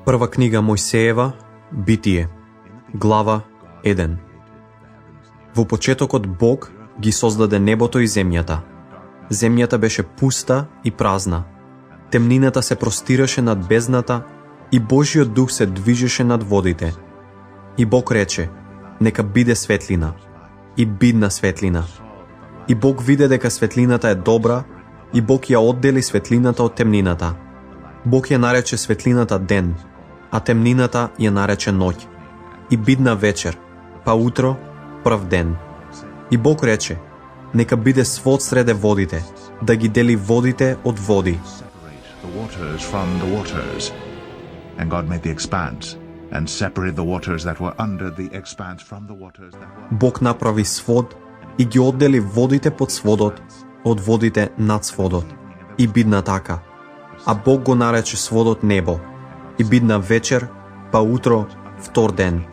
Прва книга Мојсеева, Битие, глава 1. Во почетокот Бог ги создаде небото и земјата. Земјата беше пуста и празна. Темнината се простираше над бездната и Божиот дух се движеше над водите. И Бог рече: нека биде светлина. И бидна светлина. И Бог виде дека светлината е добра, и Бог ја оддели светлината од темнината. Бог ја нарече светлината ден, а темнината ја нарече ноќ. И бидна вечер, па утро, прв ден. И Бог рече: нека биде свод среде водите, да ги дели водите од води. The waters from the waters. And God made the expanse, and separated the waters that were under the expanse from the waters that were... Бог направи свод и ги оддели водите под сводот од водите над сводот. И бидна така. А Бог го нарече сводот небо. И бидна вечер, па утро, втор ден.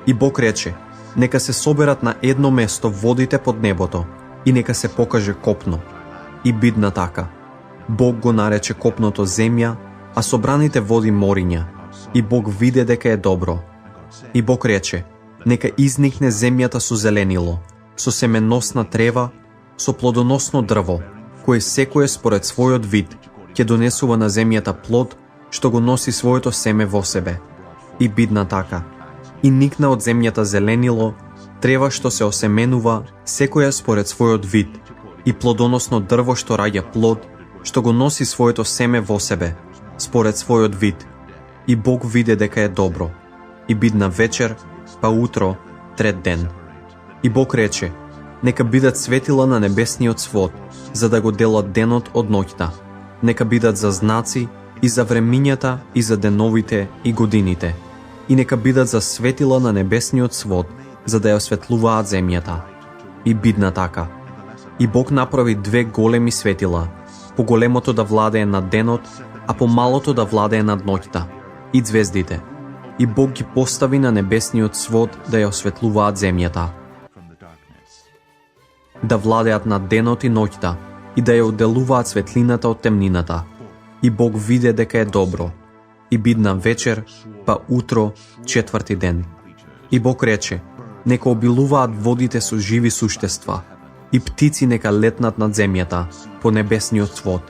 И Бог рече: нека се соберат на едно место водите под небото, и нека се покаже копно. И бидна така. Бог го нарече копното земја, а собраните води мориња. И Бог виде дека е добро. И Бог рече: нека изникне земјата со зеленило, со семеносна трева, со плодоносно дрво, кое секое според својот вид ќе донесува на земјата плод, што го носи своето семе во себе. И бидна така. И никна од земјата зеленило, трева што се осеменува, секоја според својот вид, и плодоносно дрво што раѓа плод, што го носи своето семе во себе, според својот вид. И Бог виде дека е добро. И бидна вечер, па утро, трет ден. И Бог рече: нека бидат светила на небесниот свод, за да го делат денот од ноќта. Нека бидат за знаци и за времињата и за деновите и годините. И нека бидат за светила на небесниот свод, за да ја осветлуваат земјата. И бидна така. И Бог направи две големи светила, по големото да владее над денот, а по малото да владее над ноќта, и звездите. И Бог ги постави на небесниот свод да ја осветлуваат земјата, да владеат над денот и ноќта, и да ја одделуваат светлината од темнината. И Бог виде дека е добро. И бидна вечер, па утро, четврти ден. И Бог рече: нека обилуваат водите со живи суштества, и птици нека летнат над земјата, по небесниот свод.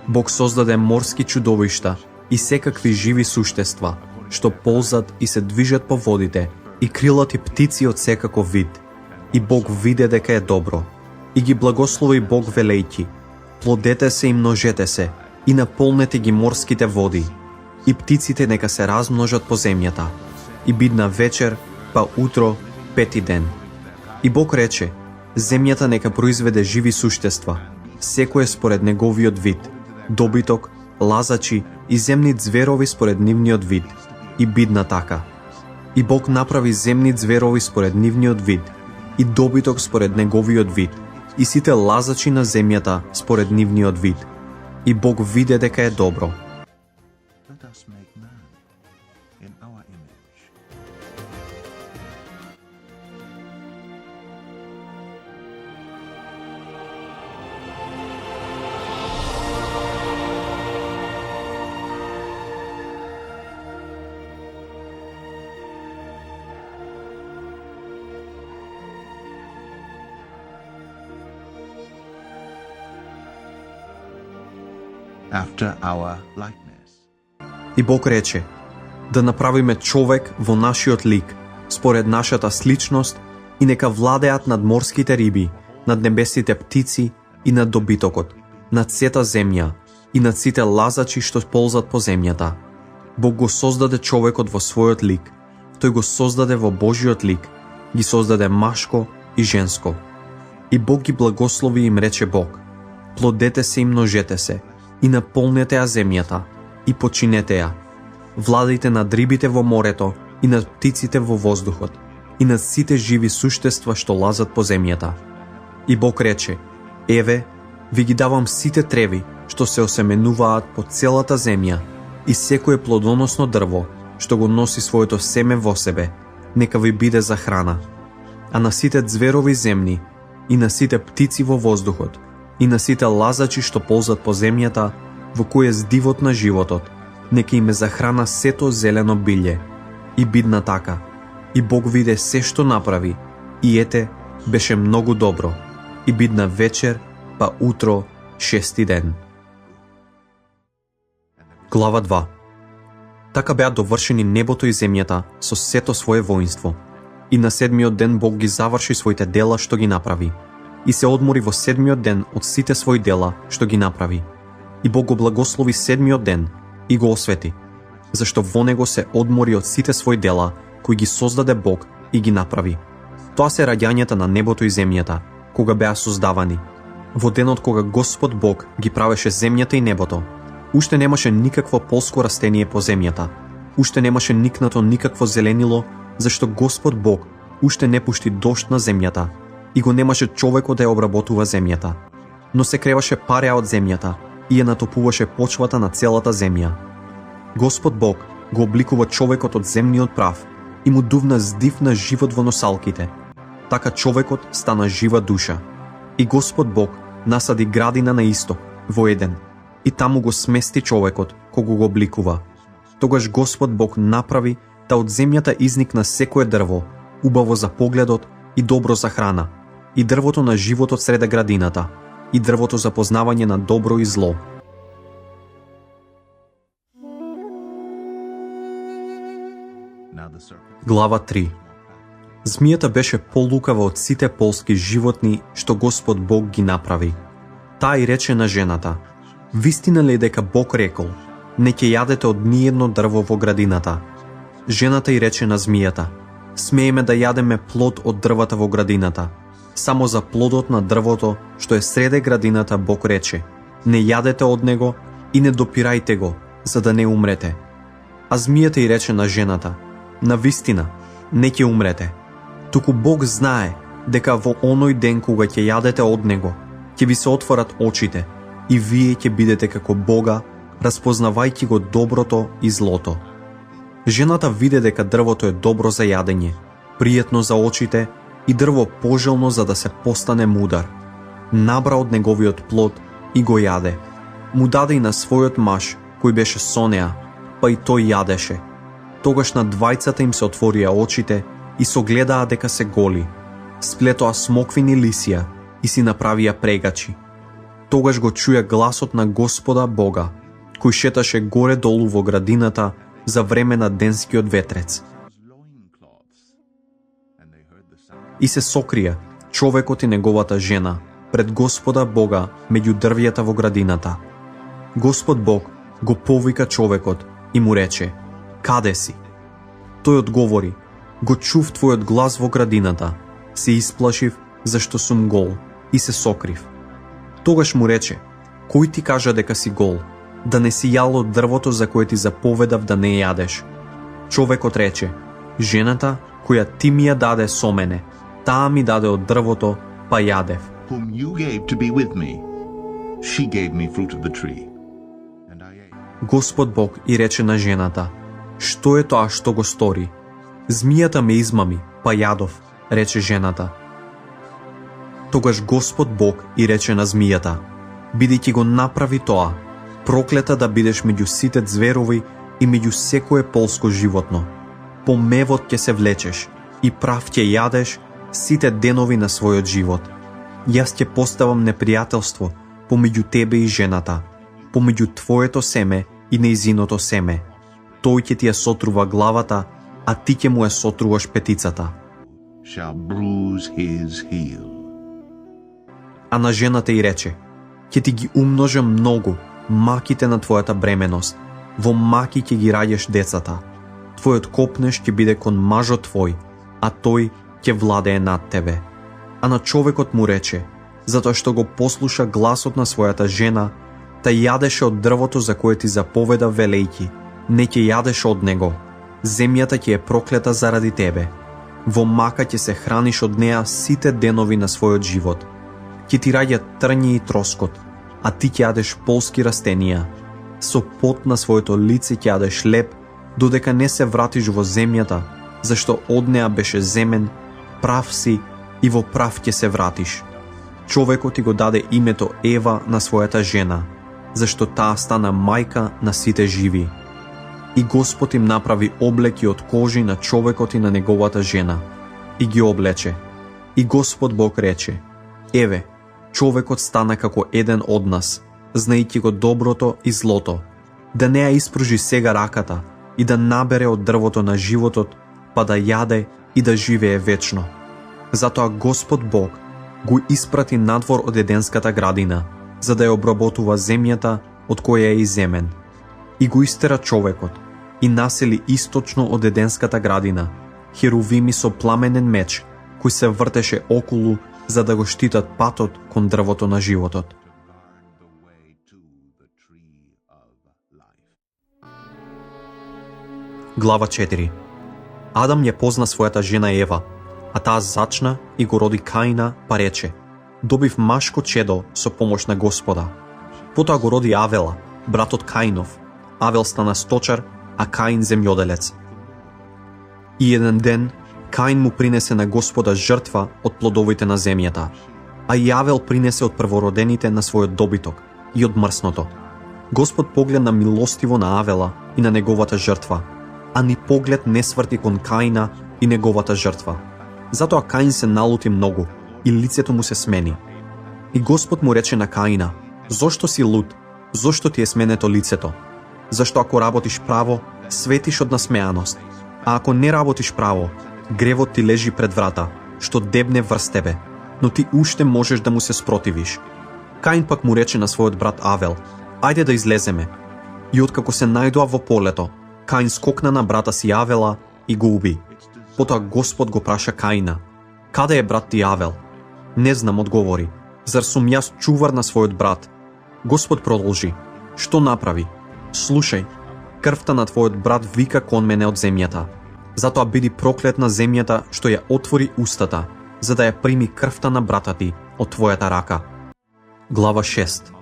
Бог создаде морски чудовишта и секакви живи суштества, што ползат и се движат по водите, и крилати птици од секаков вид. И Бог виде дека е добро. И ги благослови Бог велејќи: плодете се и множете се, и наполнете ги морските води, и птиците нека се размножат по земјата. И бидна вечер, па утро, пети ден. И Бог рече: земјата нека произведе живи суштества, секое според неговиот вид, добиток, лазачи и земни зверови според нивниот вид. И бидна така. И Бог направи земни зверови според нивниот вид, и добиток според неговиот вид, и сите лазачи на земјата според нивниот вид. И Бог виде дека е добро. Let us make man in our image. After our likeness. И Бог рече: да направиме човек во нашиот лик, според нашата сличност, и нека владеат над морските риби, над небесните птици и над добитокот, над сета земја и над сите лазачи што ползат по земјата. Бог го создаде човекот во својот лик. Тој го создаде во Божиот лик, ги создаде машко и женско. И Бог ги благослови и им рече Бог: плодете се и множете се, и наполнете ја земјата, и починете ја. Владејте над рибите во морето, и над птиците во воздухот, и над сите живи суштества што лазат по земјата. И Бог рече: еве, ви ги давам сите треви, што се осеменуваат по целата земја, и секое плодоносно дрво, што го носи своето семе во себе, нека ви биде за храна. А на сите зверови земни, и на сите птици во воздухот, и на сите лазачи што ползат по земјата, во кој е здивот на животот, нека им захрана сето зелено билје. И бидна така. И Бог виде се што направи, и ете, беше многу добро. И бидна вечер, па утро, 6 ден. Глава 2. Така беа довршени небото и земјата со сето свое воинство. И на 7-миот ден Бог ги заврши своите дела што ги направи. И се одмори во 7-миот ден од сите свои дела што ги направи. И Бог го благослови 7-миот ден и го освети, зашто во него се одмори од сите свои дела кои ги создаде Бог и ги направи. Тоа се раѓањата на небото и земјата, кога беа создавани. Во денот кога Господ Бог ги правеше земјата и небото, уште немаше никакво полско растение по земјата, уште немаше никнато никакво зеленило, зашто Господ Бог уште не пушти дожд на земјата и го немаше човекот да ја обработува земјата. Но се креваше пареа од земјата и ја натопуваше почвата на целата земја. Господ Бог го обликува човекот од земниот прав и му дувна здив на живот во носалките. Така човекот стана жива душа. И Господ Бог насади градина на исток, во Еден, и таму го смести човекот, кога го обликува. Тогаш Господ Бог направи да од земјата изникна секое дрво, убаво за погледот и добро за храна, и дрвото на животот среде градината, и дрвото за познавање на добро и зло. Глава 3. Змијата беше полукава од сите полски животни што Господ Бог ги направи. Таа и рече на жената: вистина ли е дека Бог рекол, не ќе јадете од ниедно дрво во градината? Жената и рече на змијата: смееме да јадеме плод од дрвата во градината. Само за плодот на дрвото што е среде градината Бог рече: не јадете од него и не допирајте го, за да не умрете. А змијата и рече на жената: навистина, не ќе умрете. Туку Бог знае дека во оној ден кога ќе јадете од него, ќе ви се отворат очите и вие ќе бидете како Бога, распознавајќи го доброто и злото. Жената виде дека дрвото е добро за јадење, пријатно за очите и дрво пожелно за да се постане мудар. Набра од неговиот плод и го јаде. Му даде и на својот маж, кој беше со неа, па и тој јадеше. Тогаш на двајцата им се отворија очите и согледаа дека се голи. Сплетоа смоквини лисија и си направија прегачи. Тогаш го чуја гласот на Господа Бога, кој шеташе горе-долу во градината за време на денскиот ветрец. И се сокрија човекот и неговата жена пред Господа Бога меѓу дрвјата во градината. Господ Бог го повика човекот и му рече: каде си? Тој одговори: го чув твојот глас во градината, се исплашив зашто сум гол и се сокрив. Тогаш му рече: кој ти кажа дека си гол, да не си јал од дрвото за кое ти заповедав да не јадеш? Човекот рече: жената која ти ми ја даде со мене, таа ми даде од дрвото, па јадев. Whom you gave to be with me, she gave me fruit of the tree, and I ate. Господ Бог и рече на жената: што е тоа што го стори? Змијата ме измами, па јадов, рече жената. Тогаш Господ Бог и рече на змијата: бидејќи го направи тоа, проклета да бидеш меѓу сите зверови и меѓу секое полско животно. По мевот ќе се влечеш и прав ќе јадеш сите денови на својот живот. Јас ќе поставам непријателство помеѓу тебе и жената, помеѓу твоето семе и нејзиното семе. Тој ќе ти ја сотрува главата, а ти ќе му ја сотруваш петицата. Shall bruise his heel. А на жената ѝ рече: ќе ти ги умножам многу маките на твојата бременост, во маки ќе ги раѓаш децата. Твојот копнеш ќе биде кон мажот твој, а тој ќе владее над тебе. А на човекот му рече: затоа што го послуша гласот на својата жена, та јадеше од дрвото за кое ти заповеда велејки: не ќе јадеш од него, земјата ќе е проклета заради тебе. Во мака ќе се храниш од неа сите денови на својот живот. Ќе ти раѓа трњи и троскот, а ти ќе јадеш полски растенија. Со пот на своето лице ќе јадеш леп, додека не се вратиш во земјата, зашто од неа беше земен, прав си и во прав ќе се вратиш. Човекот ти го даде името Ева на својата жена, зашто таа стана мајка на сите живи. И Господ им направи облеки од кожи на човекот и на неговата жена, и ги облече. И Господ Бог рече: еве, човекот стана како еден од нас, знаејќи го доброто и злото, да не ја испружи сега раката и да набере од дрвото на животот, па да јаде и да живее вечно. Затоа Господ Бог го испрати надвор од Еденската градина, за да ја обработува земјата од која е иземен. И го истера човекот и насели источно од Еденската градина херувими со пламенен меч, кој се вртеше околу за да го штитат патот кон дрвото на животот. Глава 4. Адам ја позна својата жена Ева, а таа зачна и го роди Каина, па рече: добив машко чедо со помош на Господа. Потоа го роди Авела, братот Каинов. Авел стана сточар, а Каин земјоделец. И еден ден Каин му принесе на Господа жртва од плодовите на земјата, а и Авел принесе од првородените на својот добиток и од мрсното. Господ погледна милостиво на Авела и на неговата жртва, а ни поглед не сврти кон Каина и неговата жртва. Затоа Каин се налути многу и лицето му се смени. И Господ му рече на Каина: зошто си лут? Зошто ти е сменето лицето? Зашто ако работиш право, светиш од насмеаност, а ако не работиш право, гревот ти лежи пред врата, што дебне врз тебе, но ти уште можеш да му се спротивиш. Каин пак му рече на својот брат Авел: ајде да излеземе. И откако се најдоа во полето, Каин скокна на брата си Авела и го уби. Потоа Господ го праша Каина: каде е брат ти Авел? Не знам, одговори. Зар сум јас чувар на својот брат? Господ продолжи: што направи? Слушај, крвта на твојот брат вика кон мене од земјата. Затоа биди проклет на земјата што ја отвори устата, за да ја прими крвта на брата ти од твојата рака. Глава 6.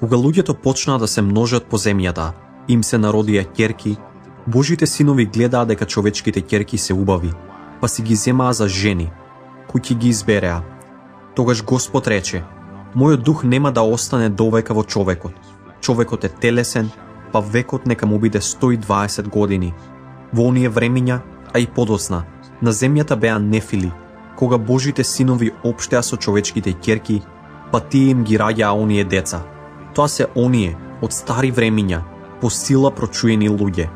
Кога луѓето почнаа да се множат по земјата, им се народија ќерки, Божите синови гледаа дека човечките ќерки се убави, па си ги земаа за жени, кои ќе ги избереа. Тогаш Господ рече: мојот дух нема да остане довека во човекот. Човекот е телесен, па векот нека му биде 120 години. Во оние времиња, а и подоцна, на земјата беа нефили, кога Божите синови општеа со човечките ќерки, па тие им ги раѓаа оние деца. Тоа се оние од стари времиња, по сила прочуени луѓе.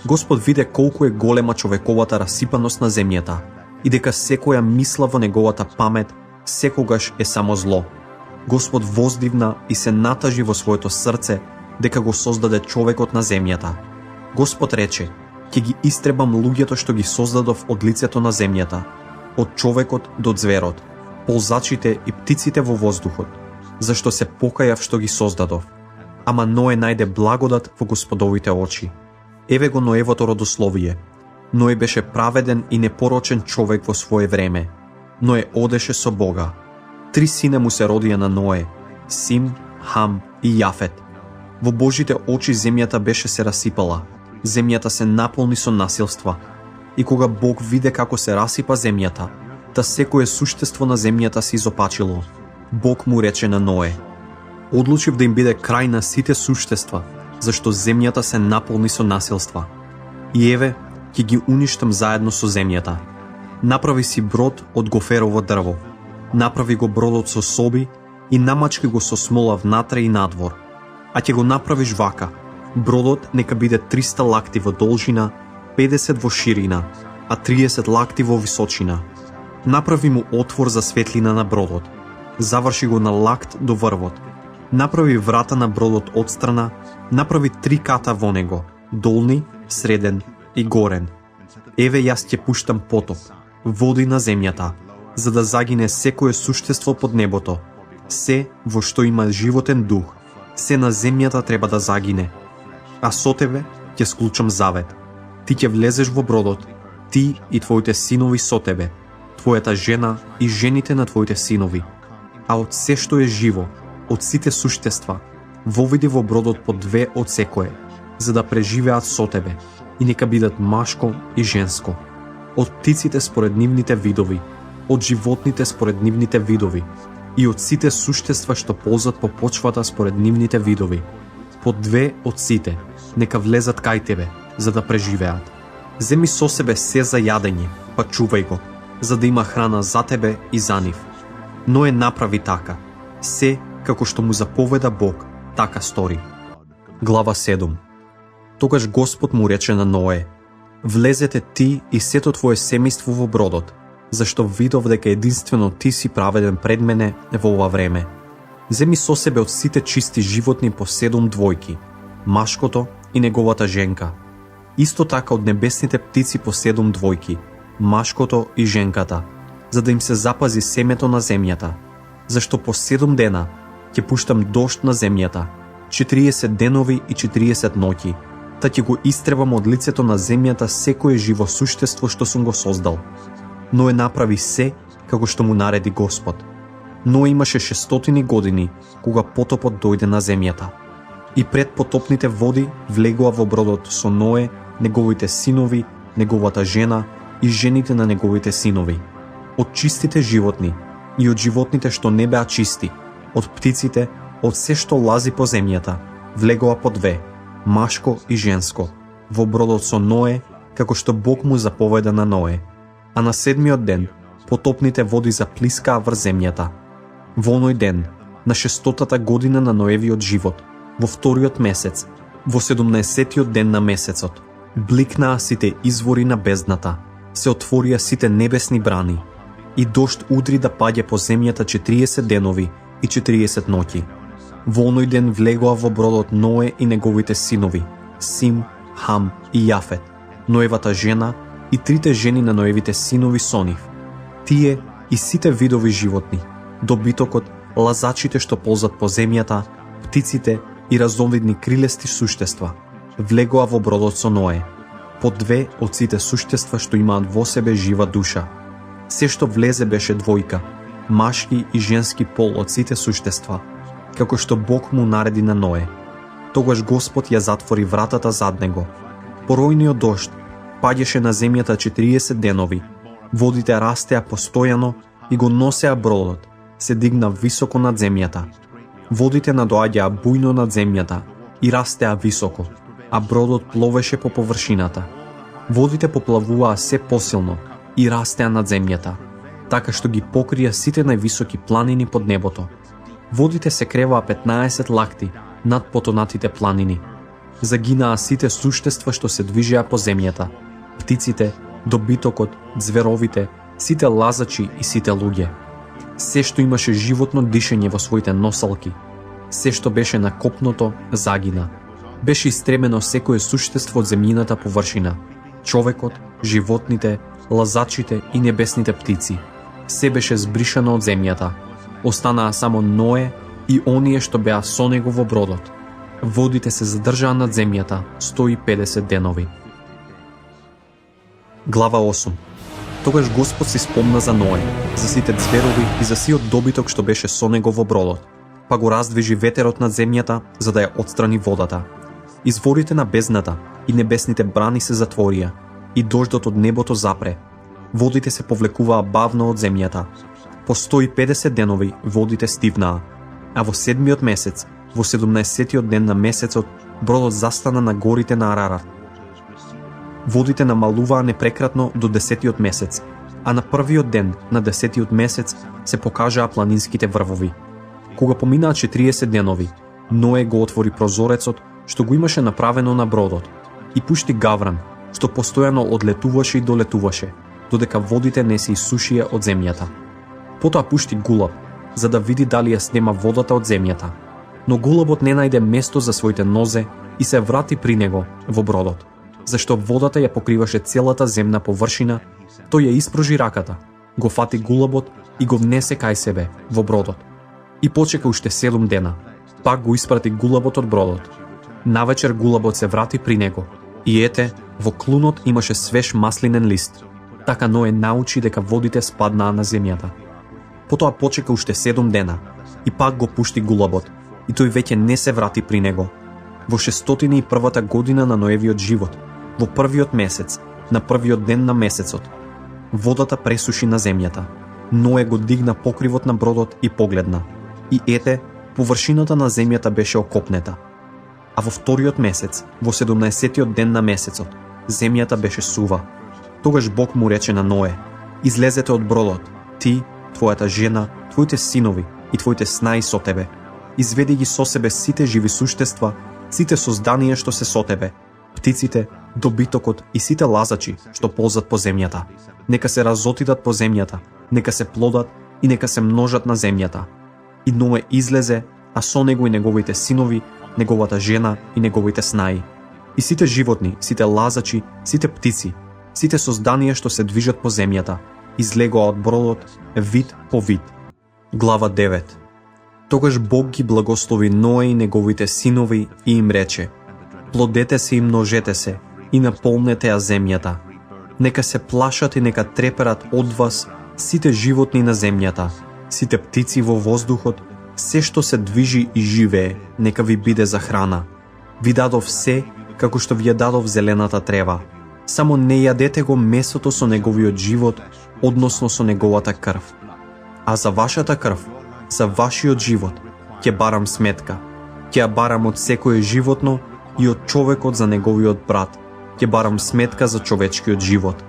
Господ виде колку е голема човековата расипаност на земјата и дека секоја мисла во неговата памет секогаш е само зло. Господ воздивна и се натажи во своето срце дека го создаде човекот на земјата. Господ рече: ќе ги истребам луѓето што ги создадов од лицето на земјата, од човекот до зверот, ползачите и птиците во воздухот, зашто се покајав што ги создадов. Ама Ное најде благодат во Господовите очи. Еве го Ноевото родословие. Ное беше праведен и непорочен човек во свое време. Ное одеше со Бога. 3 сина му се родија на Ное: Сим, Хам и Јафет. Во Божите очи земјата беше се расипала. Земјата се наполни со насилства. И кога Бог виде како се расипа земјата, та секое суштество на земјата се изопачило, Бог му рече на Ное: одлучив да им биде крај на сите суштества, зашто земјата се наполни со насилства. И еве, ќе ги уништам заедно со земјата. Направи си брод од гоферово дрво. Направи го бродот со соби и намачки го со смола внатре и надвор. А ќе го направиш вака: бродот нека биде 300 лакти во должина, 50 во ширина, а 30 лакти во височина. Направи му отвор за светлина на бродот. Заврши го на лакт до врвот. Направи врата на бродот отстрана, направи 3 ката во него, долни, среден и горен. Еве јас ќе пуштам потоп, води на земјата, за да загине секое суштество под небото. Се во што има животен дух, се на земјата треба да загине. А со тебе ќе склучам завет. Ти ќе влезеш во бродот, ти и твоите синови со тебе, твојата жена и жените на твоите синови. А од се што е живо, од сите суштества, воведи во бродот по 2 од секое, за да преживеат со тебе, и нека бидат машко и женско. Од птиците според нивните видови, од животните според нивните видови, и од сите суштества што ползат по почвата според нивните видови, по 2 од сите, нека влезат кај тебе, за да преживеат. Земи со себе се за јадење, па чувај го, за да има храна за тебе и за нив. Ное направи така. Се како што му заповеда Бог, така стори. Глава 7. Тогаш Господ му рече на Ное: влезете ти и сето твое семејство во бродот, зашто видов дека единствено ти си праведен пред мене во ова време. Земи со себе од сите чисти животни по 7 двојки, машкото и неговата женка. Исто така од небесните птици по 7 двојки, машкото и женката, за да им се запази семето на земјата, зашто по 7 дена ќе пуштам дожд на земјата, 40 денови и 40 ноќи, та ќе го истребам од лицето на земјата секое живо суштество што сум го создал. Ное направи се како што му нареди Господ. Ное имаше 600 години кога потопот дојде на земјата. И пред потопните води влегоа во бродот со Ное, неговите синови, неговата жена и жените на неговите синови. Од чистите животни и од животните што не беа чисти, од птиците, од се што лази по земјата, влегоа по 2, машко и женско, во бродот со Ное, како што Бог му заповеда на Ное. А на 7-миот ден потопните води заплискаа врз земјата. Во оној ден, на 600-та година на Ноевиот живот, во 2-иот месец, во 17-тиот ден на месецот, бликнаа сите извори на бездната, се отворија сите небесни брани, и дожд удри да паѓа по земјата 40 денови и 40 ноќи. Во оној ден влегоа во бродот Ное и неговите синови, Сим, Хам и Јафет, Ноевата жена и 3 жени на Ноевите синови со нив. Тие и сите видови животни, добитокот, лазачите што ползат по земјата, птиците и разновидни крилести суштества, влегоа во бродот со Ное, по 2 од сите суштества што имаат во себе жива душа. Се што влезе беше двојка, машки и женски пол од сите суштества, како што Бог му нареди на Ное. Тогаш Господ ја затвори вратата зад него. Поројниот дожд паѓаше на земјата 40 денови, водите растеа постојано и го носеа бродот, се дигна високо над земјата. Водите надоаѓаа бујно над земјата и растеа високо, а бродот пловеше по површината. Водите поплавуваа се посилно и растеа над земјата, така што ги покрија сите највисоки планини под небото. Водите се креваа 15 лакти над потонатите планини. Загинаа сите суштества што се движеа по земјата, птиците, добитокот, зверовите, сите лазачи и сите луѓе. Се што имаше животно дишење во своите носалки, се што беше на копното, загина. Беше истребено секое суштество од земјината површина, човекот, животните, лазачите и небесните птици. Се беше збришано од земјата. Останаа само Ное и оние што беа со него во бродот. Водите се задржаа над земјата 150 денови. Глава 8. Тогаш Господ си спомна за Ное, за сите зверови и за сиот добиток што беше со него во бродот, па го раздвижи ветерот над земјата за да ја отстрани водата. Изворите на бездната и небесните брани се затворија, и дождот од небото запре. Водите се повлекуваа бавно од земјата. По 150 денови водите стивнаа, а во 7-миот месец, во 17-тиот ден на месецот, бродот застана на горите на Арарат. Водите намалуваа непрекратно до 10-тиот месец, а на првиот ден на 10-тиот месец се покажаа планинските врвови. Кога поминаа 40 денови, Ное го отвори прозорецот што го имаше направено на бродот и пушти гавран, што постојано одлетуваше и долетуваше, додека водите не се исушија од земјата. Потоа пушти гулаб, за да види дали ја снема водата од земјата. Но гулабот не најде место за своите нозе и се врати при него во бродот. Зашто водата ја покриваше целата земна површина, тој ја испружи раката, го фати гулабот и го внесе кај себе во бродот. И почека уште 7 дена. Пак го испрати гулабот од бродот. Навечер гулабот се врати при него. И ете, во клунот имаше свеж маслинен лист. Така Ное научи дека водите спаднаа на земјата. Потоа почека уште 7 дена и пак го пушти гулабот, и тој веќе не се врати при него. Во 601-та година на Ноевиот живот, во првиот месец, на првиот ден на месецот, водата пресуши на земјата. Ное го дигна покривот на бродот и погледна. И ете, површината на земјата беше окопнета. А во вториот месец, во 17-тиот ден на месецот, земјата беше сува. Тогаш Бог му рече на Ное: излезете од бродот, ти, твојата жена, твоите синови и твоите снаи со тебе. Изведи ги со себе сите живи суштества, сите созданија што се со тебе, птиците, добитокот и сите лазачи што ползат по земјата. Нека се разотидат по земјата, нека се плодат и нека се множат на земјата. И Ное излезе, а со него и неговите синови, неговата жена и неговите снаи. И сите животни, сите лазачи, сите птици, сите созданија што се движат по земјата, излегоа од бродот, вид по вид. Глава 9. Тогаш Бог ги благослови Ное и неговите синови и им рече: плодете се и множете се, и наполнете ја земјата. Нека се плашат и нека треперат од вас сите животни на земјата, сите птици во воздухот, се што се движи и живее, нека ви биде за храна. Ви дадов се, како што ви ја дадов зелената трева. Само не јадете го месото со неговиот живот, односно со неговата крв. А за вашата крв, за вашиот живот, ќе барам сметка. Ќе ја барам од секое животно и од човекот за неговиот брат. Ќе барам сметка за човечкиот живот.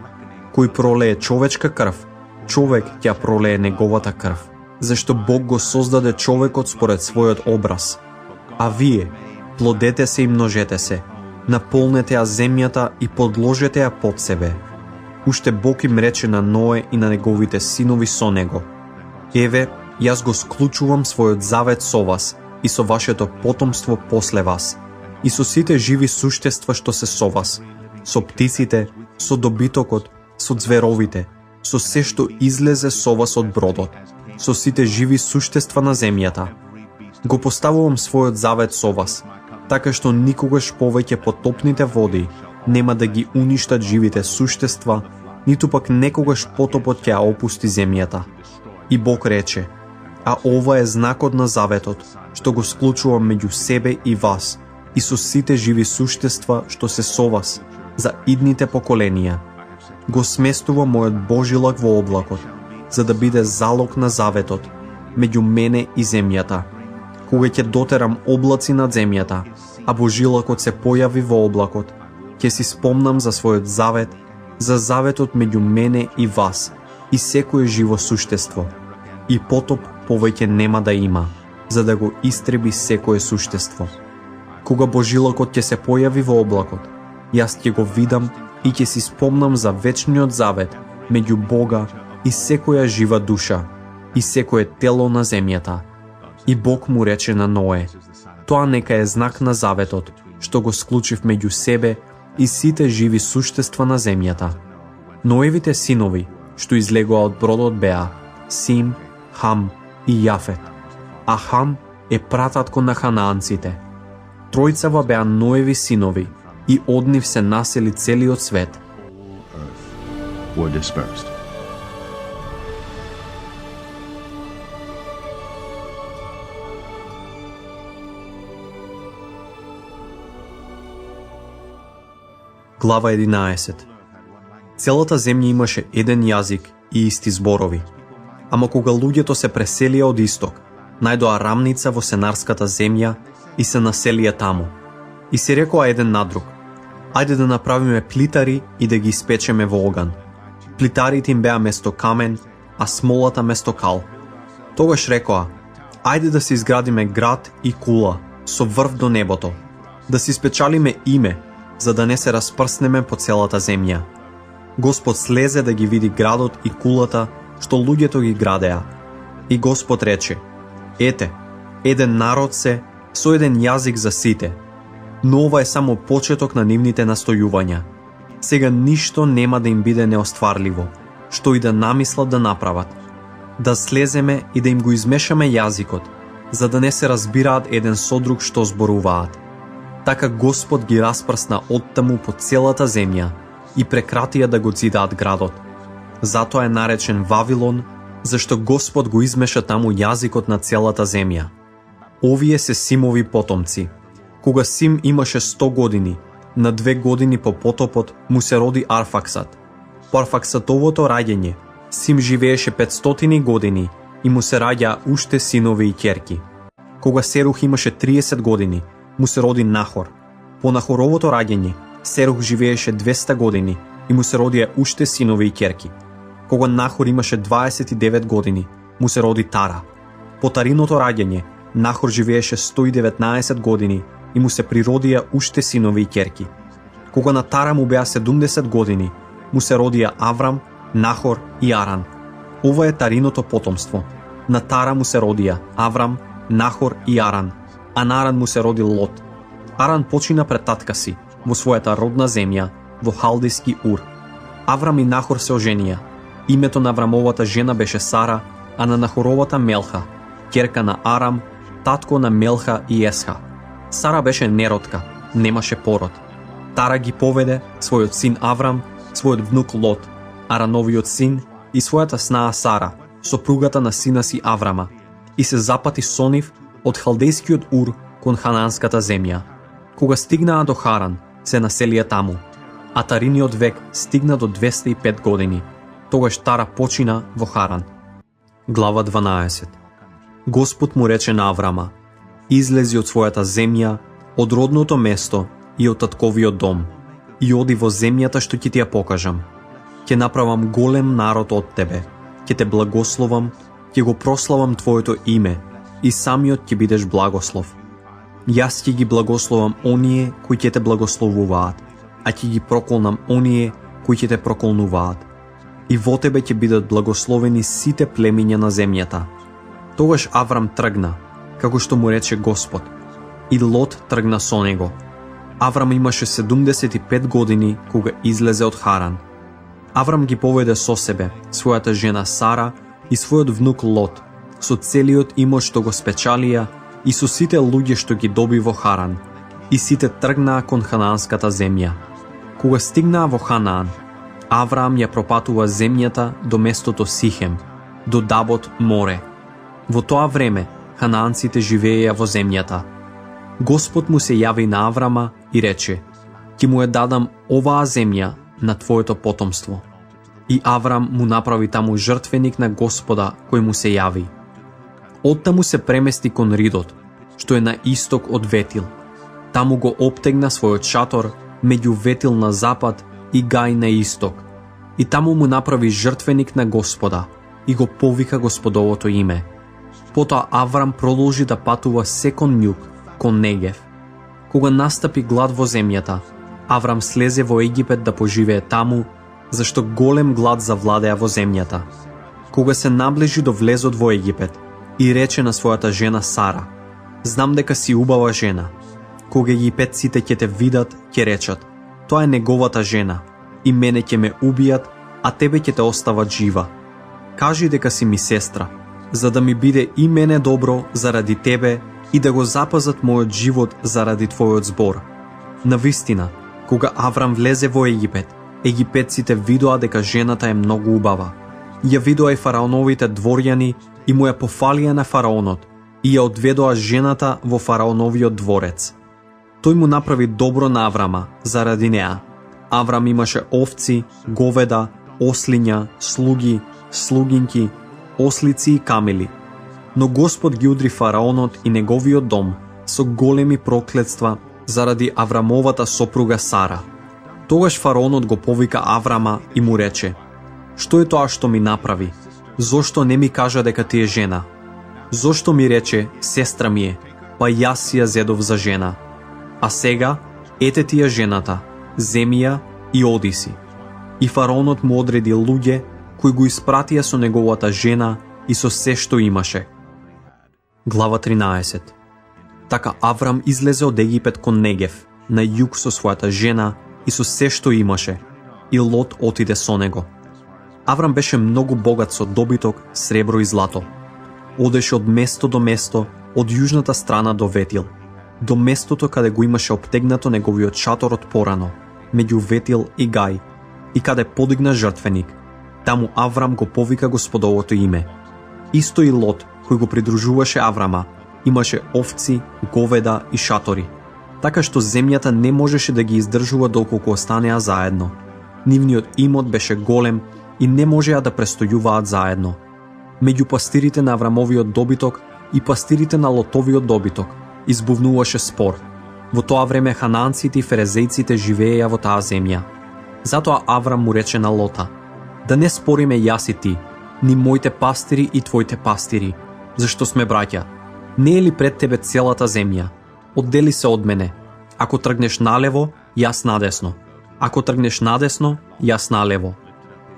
Кој пролее човечка крв, човек ќе пролее неговата крв. Зашто Бог го создаде човекот според својот образ. А вие, плодете се и множете се, наполнете ја земјата и подложете ја под себе. Уште Бог им рече на Ное и на неговите синови со него: еве, јас го склучувам својот завет со вас и со вашето потомство после вас, и со сите живи суштества што се со вас, со птиците, со добитокот, со ѕверовите, со се што излезе со вас од бродот, со сите живи суштества на земјата. Го поставувам својот завет со вас, така што никогаш повеќе потопните води нема да ги уништат живите суштества, ниту пак некогаш потопот ќе ја опусти земјата. И Бог рече: а ова е знакот на заветот, што го склучувам меѓу себе и вас, и со сите живи суштества што се со вас, за идните поколенија. Го сместувам мојот Божилак во облакот, за да биде залог на заветот меѓу мене и земјата. Кога ќе дотерам облаци над земјата, а Божилакот се појави во облакот, ќе си спомнам за својот завет, за заветот меѓу мене и вас, и секое живо суштество. И потоп повеќе нема да има, за да го истреби секое суштество. Кога Божилакот ќе се појави во облакот, јас ќе го видам и ќе си спомнам за вечниот завет меѓу Бога и секоја жива душа, и секое тело на земјата. И Бог му рече на Ное: тоа нека е знак на заветот, што го склучив меѓу себе и сите живи суштества на земјата. Ноевите синови, што излегоа од бродот, беа Сим, Хам и Јафет. А Хам е прататко на ханаанците. Тројцава беа Ноеви синови, и од нив се насели целиот свет. Глава 11. Целата земја имаше еден јазик и исти зборови. Ама кога луѓето се преселија од исток, најдоа рамница во сенарската земја и се населија таму. И се рекоа еден на друг: ајде да направиме плитари и да ги испечеме во оган. Плитарите им беа место камен, а смолата место кал. Тогаш рекоа: ајде да се изградиме град и кула со врв до небото, да се испечалиме име, за да не се распрснеме по целата земја. Господ слезе да ги види градот и кулата што луѓето ги градеа. И Господ рече: ете, еден народ се, со еден јазик за сите. Но ова е само почеток на нивните настојувања. Сега ништо нема да им биде неостварливо, што и да намислат да направат. Да слеземе и да им го измешаме јазикот, за да не се разбираат еден со друг што зборуваат. Така Господ ги распрсна оттаму по целата земја и прекратија да го ѕидаат градот. Затоа е наречен Вавилон, зашто Господ го измеша таму јазикот на целата земја. Овие се Симови потомци. Кога Сим имаше 100 години, на 2 години по потопот му се роди Арфаксат. По Арфаксатовото раѓање, Сим живееше 500 години и му се раѓа уште синови и ќерки. Кога Серух имаше 30 години, му се роди Нахор. По Нахоровото раѓање, Серух живееше 200 години и му се родија уште синови и ќерки. Кога Нахор имаше 29 години, му се роди Тара. По Тариното раѓање, Нахор живееше 119 години и му се природија уште синови и ќерки. Кога на Тара му беа 70 години, му се родија Аврам, Нахор и Аран. Ова е Тариното потомство. На Тара му се родија Аврам, Нахор и Аран, а на Аран му се роди Лот. Аран почина пред татка си, во својата родна земја, во Халдиски Ур. Аврам и Нахор се оженија. Името на Аврамовата жена беше Сара, а на Нахоровата Мелха, ќерка на Арам, татко на Мелха и Есха. Сара беше неродка, немаше пород. Тара ги поведе својот син Аврам, својот внук Лот, Арановиот син и својата снаа Сара, сопругата на сина си Аврама, и се запати со нив од Халдејскиот Ур кон Хананската земја. Кога стигнаа до Харан, се населија таму, а Тариниот век стигна до 205 години. Тогаш Тара почина во Харан. Глава 12. Господ му рече на Аврама: излези од својата земја, од родното место и од татковиот дом, и оди во земјата што ќе ти ја покажам. Ќе направам голем народ од тебе, ќе те благословам, ќе го прославам твоето име и самиот ќе бидеш благослов. Јас ќе ги благословам оние кои ќе те благословуваат, а ќе ги проколнам оние кои ќе те проколнуваат. И во тебе ќе бидат благословени сите племиња на земјата. Тогаш Аврам тргна, како што му рече Господ, и Лот тргна со него. Аврам имаше 75 години кога излезе од Харан. Аврам ги поведе со себе својата жена Сара и својот внук Лот, со целиот имот што го спечалија и со сите луѓе што ги доби во Харан, и сите тргнаа кон Хананската земја. Кога стигнаа во Ханаан, Авраам ја пропатува земјата до местото Сихем, до Дабот море. Во тоа време ханаанците живееја во земјата. Господ му се јави на Аврама и рече: ќе му ја дадам оваа земја на твоето потомство. И Аврам му направи таму жртвеник на Господа кој му се јави. Оттаму се премести кон Ридот, што е на исток од Ветил. Таму го обтегна својот шатор меѓу Ветил на запад и Гај на исток. И таму му направи жртвеник на Господа и го повика Господовото име. Потоа Аврам продолжи да патува се кон њуг, кон Негев. Кога настапи глад во земјата, Аврам слезе во Египет да поживее таму, зашто голем глад завладеа во земјата. Кога се наближи до влезот во Египет, и рече на својата жена Сара: знам дека си убава жена. Кога египетците ќе те видат, ќе речат: тоа е неговата жена, и мене ќе ме убијат, а тебе ќе те остават жива. Кажи дека си ми сестра, за да ми биде и мене добро заради тебе и да го запазат мојот живот заради твојот збор. Навистина, кога Аврам влезе во Египет, египетците видоа дека жената е многу убава. Ја видоа и фараоновите дворјани и му ја пофалија на фараонот и ја одведоа жената во фараоновиот дворец. Тој му направи добро на Аврама заради неа. Аврам имаше овци, говеда, ослиња, слуги, слугинки, ослици и камели. Но Господ ги удри фараонот и неговиот дом со големи проклетства заради Аврамовата сопруга Сара. Тогаш фараонот го повика Аврама и му рече: што е тоа што ми направи? Зошто не ми кажа дека ти е жена? Зошто ми рече сестра ми е, па јас ја зедов за жена? А сега, ете ти ја жената, земи ја и оди си. И фараонот му одреди луѓе кои го испратија со неговата жена и со се што имаше. Глава 13. Така Аврам излезе од Египет кон Негев, на југ со својата жена и со се што имаше, и Лот отиде со него. Аврам беше многу богат со добиток, сребро и злато. Одеше од место до место, од јужната страна до Ветил, до местото каде го имаше обтегнато неговиот шатор од порано, меѓу Ветил и Гај, и каде подигна жртвеник. Таму Аврам го повика Господовото име. Исто и Лот, кој го придружуваше Аврама, имаше овци, говеда и шатори, така што земјата не можеше да ги издржува доколку останеа заедно. Нивниот имот беше голем и не можеа да престојуваат заедно. Меѓу пастирите на Аврамовиот добиток и пастирите на Лотовиот добиток избувнуваше спор. Во тоа време хананците и ферезејците живееја во таа земја. Затоа Аврам му рече на Лота: да не спориме јас и ти, ни моите пастири и твоите пастири, зашто сме браќа. Не е ли пред тебе целата земја? Оддели се од мене. Ако тргнеш налево, јас надесно. Ако тргнеш надесно, јас налево.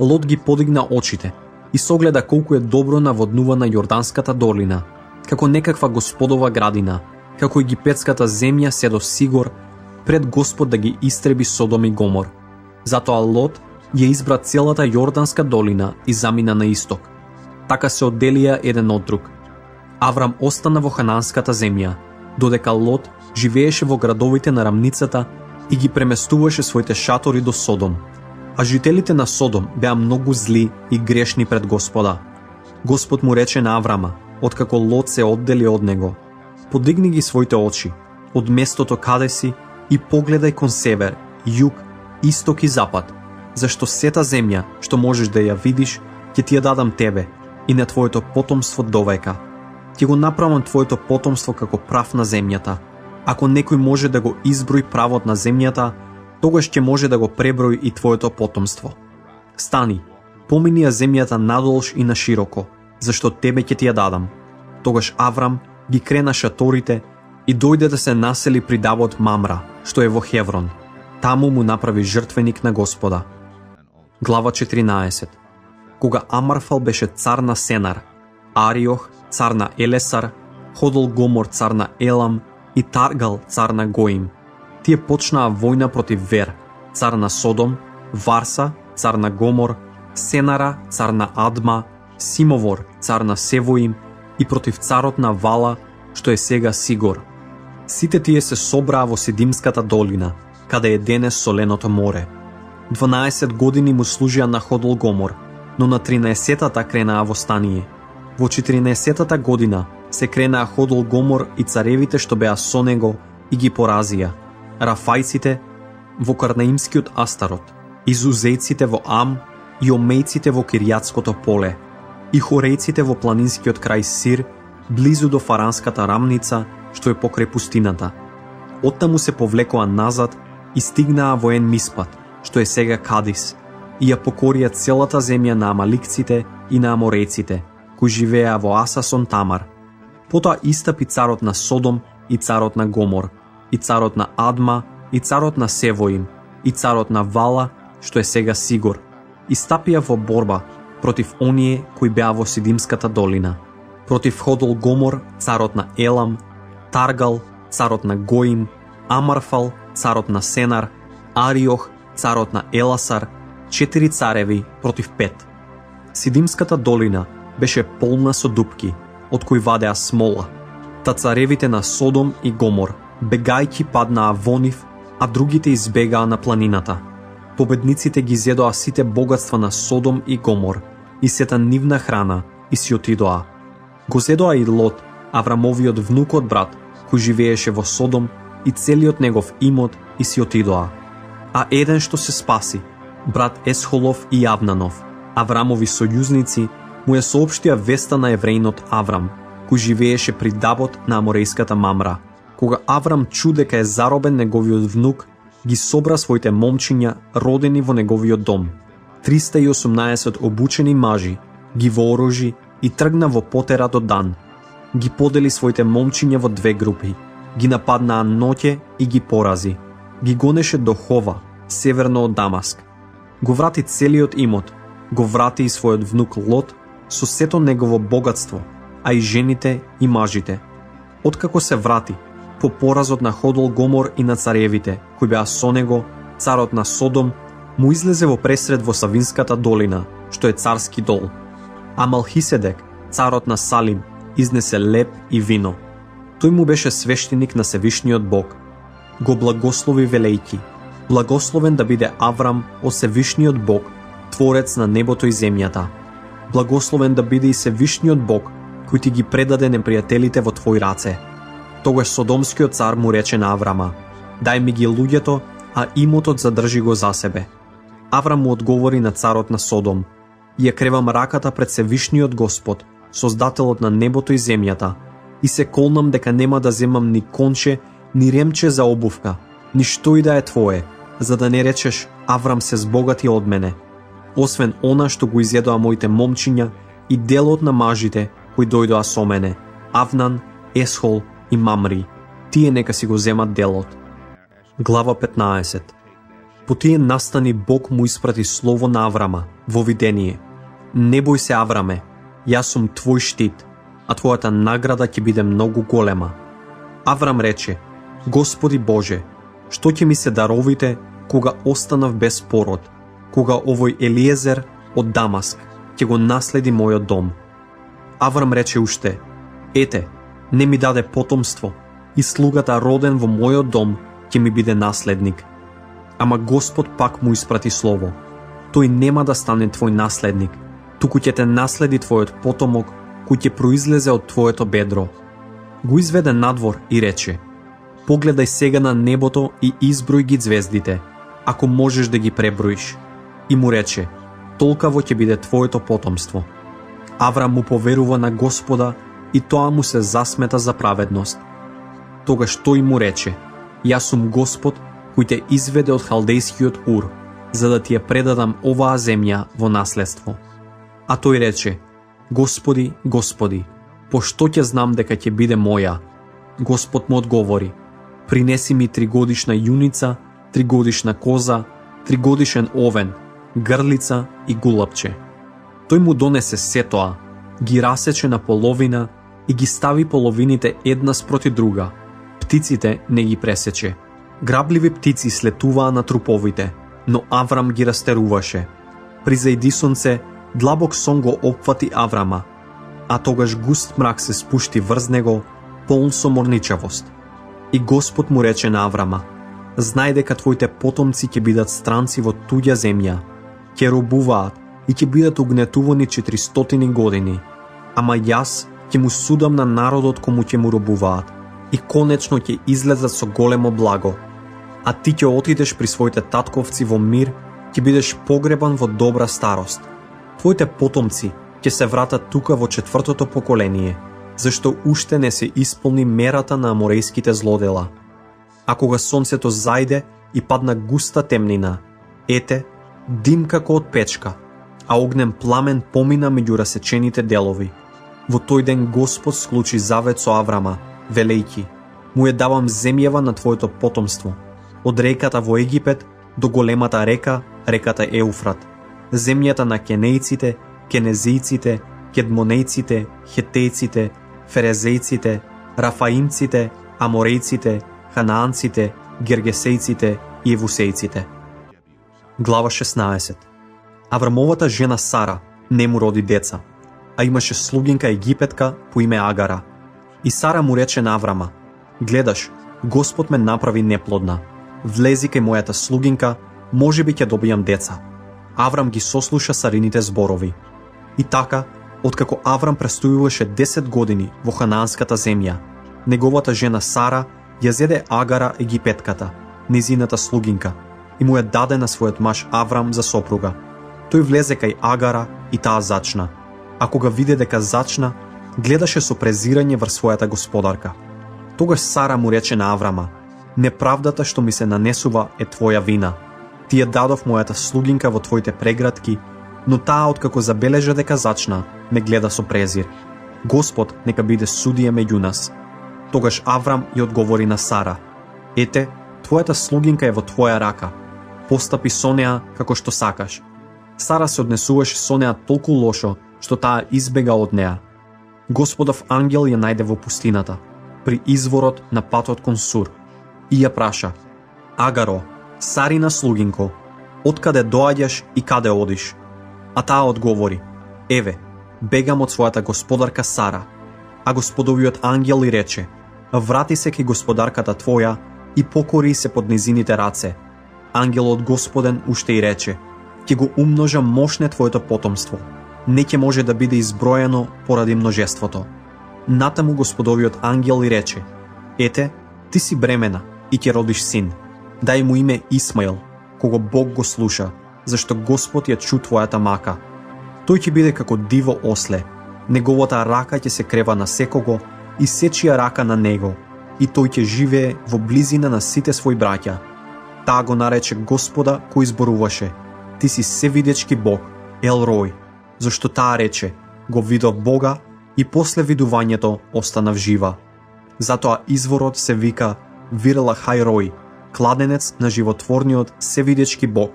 Лот ги подигна очите и согледа колку е добро наводнувана Јорданската долина, како некаква господова градина, како египетската земја се до Сигор, пред Господ да ги истреби Содом и Гомор. Затоа Лот ја избра целата Јорданска долина и замина на исток. Така се одделија еден од друг. Аврам остана во хананската земја, додека Лот живееше во градовите на рамницата и ги преместуваше своите шатори до Содом. А жителите на Содом беа многу зли и грешни пред Господа. Господ му рече на Аврама, откако Лот се оддели од него: подигни ги своите очи од местото каде си и погледај кон север, југ, исток и запад, зашто сета земја што можеш да ја видиш, ќе ти ја дадам тебе и на твоето потомство довека. Ќе го направам твоето потомство како прав на земјата. Ако некој може да го изброи правот на земјата, тогаш ќе може да го преброи и твоето потомство. Стани, помини ја земјата надолж и на широко, зашто тебе ќе ти ја дадам. Тогаш Аврам ги крена шаторите и дојде да се насели при Давот Мамра, што е во Хеврон. Таму му направи жртвеник на Господа. Глава 14. Кога Амарфал беше цар на Сенар, Ариох цар на Елесар, Ходол Гомор цар на Елам и Таргал цар на Гоим, тие почнаа војна против Вер, цар на Содом, Варса цар на Гомор, Сенара цар на Адма, Симовор цар на Севоим и против царот на Вала, што е сега Сигор. Сите тие се собраа во Сидимската долина, каде е денес соленото море. 12 години му служија на Ходол Гомор, но на 13-та кренаа востание. Во 14-та година се кренаа Ходол Гомор и царевите што беа со него и ги поразија: Рафајците во Карнаимскиот Астарот, Изузејците во Ам и Омејците во Киријатското поле, и Хорејците во планинскиот крај Сир, близу до Фаранската рамница, што е покрај пустината. Оттаму се повлекоа назад и стигнаа во Ен Миспат, што е сега Кадис, и ја покорија целата земја на Амаликците и на Аморејците, кои живееа во Асасон Тамар. Потоа истапи царот на Содом и царот на Гомор, и царот на Адма, и царот на Севоим, и царот на Вала, што е сега Сигор, и стапија во борба против оние кои беа во Сидимската долина, против Ходол Гомор, царот на Елам, Таргал, царот на Гоим, Амарфал, царот на Сенар, Ариох, царот на Еласар, 4 цареви против 5. Сидимската долина беше полна со дупки, од кои вадеа смола. Та царевите на Содом и Гомор, бегајќи, паднаа во нив, а другите избегаа на планината. Победниците ги зедоа сите богатства на Содом и Гомор и сета нивна храна и си отидоа. Го зедоа и Лот, Аврамовиот внукот брат, кој живееше во Содом, и целиот негов имот и си отидоа. А еден што се спаси, брат Есхолов и Јавнанов, Аврамови сојузници, му ја соопштија веста на евреинот Аврам, кој живееше при Давот на Аморејската Мамра. Кога Аврам чу дека е заробен неговиот внук, ги собра своите момчиња родени во неговиот дом. 318 обучени мажи ги вооружи и тргна во потера до Дан. Ги подели своите момчиња во 2 групи, ги нападнаа ноќе и ги порази. Ги гонеше до Хова, северно од Дамаск. Го врати целиот имот, го врати и својот внук Лот со сето негово богатство, а и жените и мажите. Откако се врати, по поразот на Ходол Гомор и на царевите, кои беа со него, царот на Содом му излезе во пресред во Савинската долина, што е царски дол. А Малхиседек, царот на Салим, изнесе леб и вино. Тој му беше свештеник на Севишниот Бог. Го благослови велејки: благословен да биде Аврам од Севишниот Бог, творец на небото и земјата. Благословен да биде и Севишниот Бог, кој ти ги предаде непријателите во твои раце. Тогаш Содомскиот цар му рече на Аврама: дај ми ги луѓето, а имотот задржи го за себе. Аврам му одговори на царот на Содом: ја кревам раката пред Севишниот Господ, Создателот на небото и земјата, и се колнам дека нема да земам ни конче, ни ремче за обувка, ни што и да е твое, за да не речеш Аврам се збогати од мене, освен она што го изедоа моите момчиња и делот на мажите кои дојдоа со мене, Авнан, Есхол и Мамри, тие нека си го земат делот. Глава 15. По тие настани Бог му испрати слово на Аврама во видение. Не бој се, Авраме, јас сум твој штит, а твојата награда ќе биде многу голема. Аврам рече, Господи Боже, што ќе ми се даровите кога останав без пород, кога овој Елиезер од Дамаск ќе го наследи мојот дом? Аврам рече уште, ете, не ми даде потомство и слугата роден во мојот дом ќе ми биде наследник. Ама Господ пак му испрати слово. Тој нема да стане твој наследник, туку ќе те наследи твојот потомок кој ќе произлезе од твоето бедро. Го изведе надвор и рече, погледај сега на небото и изброј ги звездите, ако можеш да ги преброиш. И му рече, толкаво ќе биде твоето потомство. Аврам му поверува на Господа и тоа му се засмета за праведност. Тогаш тој му рече, јас сум Господ кој те изведе од халдејскиот Ур, за да ти ја предадам оваа земја во наследство. А тој рече, Господи, Господи, пошто ќе знам дека ќе биде моја? Господ му одговори, принеси ми 3-годишна јуница, 3-годишна коза, 3-годишен овен, грлица и гулапче. Тој му донесе се тоа, ги расече на половина и ги стави половините една спроти друга. Птиците не ги пресече. Грабливи птици слетуваа на труповите, но Аврам ги растеруваше. При зајди сонце, длабок сон го опфати Аврама, а тогаш густ мрак се спушти врз него, полн со морничавост. И Господ му рече на Аврама, знај дека твоите потомци ќе бидат странци во туѓа земја, ќе робуваат и ќе бидат угнетувани 400 години, ама јас ќе му судам на народот кому ќе му робуваат и конечно ќе излезат со големо благо. А ти ќе отидеш при своите татковци во мир, ќе бидеш погребан во добра старост. Твоите потомци ќе се вратат тука во 4-то поколение, зашто уште не се исполни мерата на аморејските злодела. А кога сонцето зајде и падна густа темнина, ете, дим како од печка, а огнен пламен помина меѓу расечените делови. Во тој ден Господ склучи завет со Аврама, велејки, му ја давам земјава на твоето потомство, од реката во Египет до големата река, реката Еуфрат, земјата на кенејците, кенезијците, кедмонејците, хетејците, ферезејците, рафаимците, аморејците, ханаанците, гергесејците и евусејците. Глава 16. Аврамовата жена Сара не му роди деца, а имаше слугинка египетка по име Агара. И Сара му рече на Аврама, гледаш, Господ ме направи неплодна, влези кај мојата слугинка, можеби ќе добијам деца. Аврам ги сослуша Сарините зборови. И така, откако Аврам престојуваше 10 години во ханаанската земја, неговата жена Сара ја зеде Агара египетката, низината слугинка, и му ја даде на својот маж Аврам за сопруга. Тој влезе кај Агара и таа зачна. А кога виде дека зачна, гледаше со презирање врз својата господарка. Тогаш Сара му рече на Аврама, неправдата што ми се нанесува е твоја вина. Ти ја дадов мојата слугинка во твоите прегратки, но таа откако забележа дека зачна, ме гледа со презир. Господ нека биде судија меѓу нас. Тогаш Аврам ја одговори на Сара, ете, твојата слугинка е во твоја рака, постапи со неа како што сакаш. Сара се однесуваше со неа толку лошо, што таа избега од неа. Господов ангел ја најде во пустината, при изворот на патот кон Сур, и ја праша, Агаро, Сарина слугинко, откаде доаѓаш и каде одиш? А таа одговори, еве, бегам од својата господарка Сара. А Господовиот ангел и рече, врати се кај господарката твоја и покори се под низините раце. Ангелот Господен уште и рече, ќе го умножа мошне твоето потомство, не ќе може да биде изброено поради множеството. Натаму Господовиот ангел и рече, ете, ти си бремена и ќе родиш син. Дај му име Исмаил, кого Бог го слуша, зашто Господ ја чу твојата мака. Тој ќе биде како диво осле, неговата рака ќе се крева на секого и сечија рака на него, и тој ќе живее во близина на сите своји браќа. Таа го нарече Господа кој зборуваше: Ти си севидечки Бог, Ел Рој, зашто таа рече: Го видов Бога и после видувањето останав жива. Затоа изворот се вика Вирла Хај Рој, кладенец на животворниот севидечки Бог,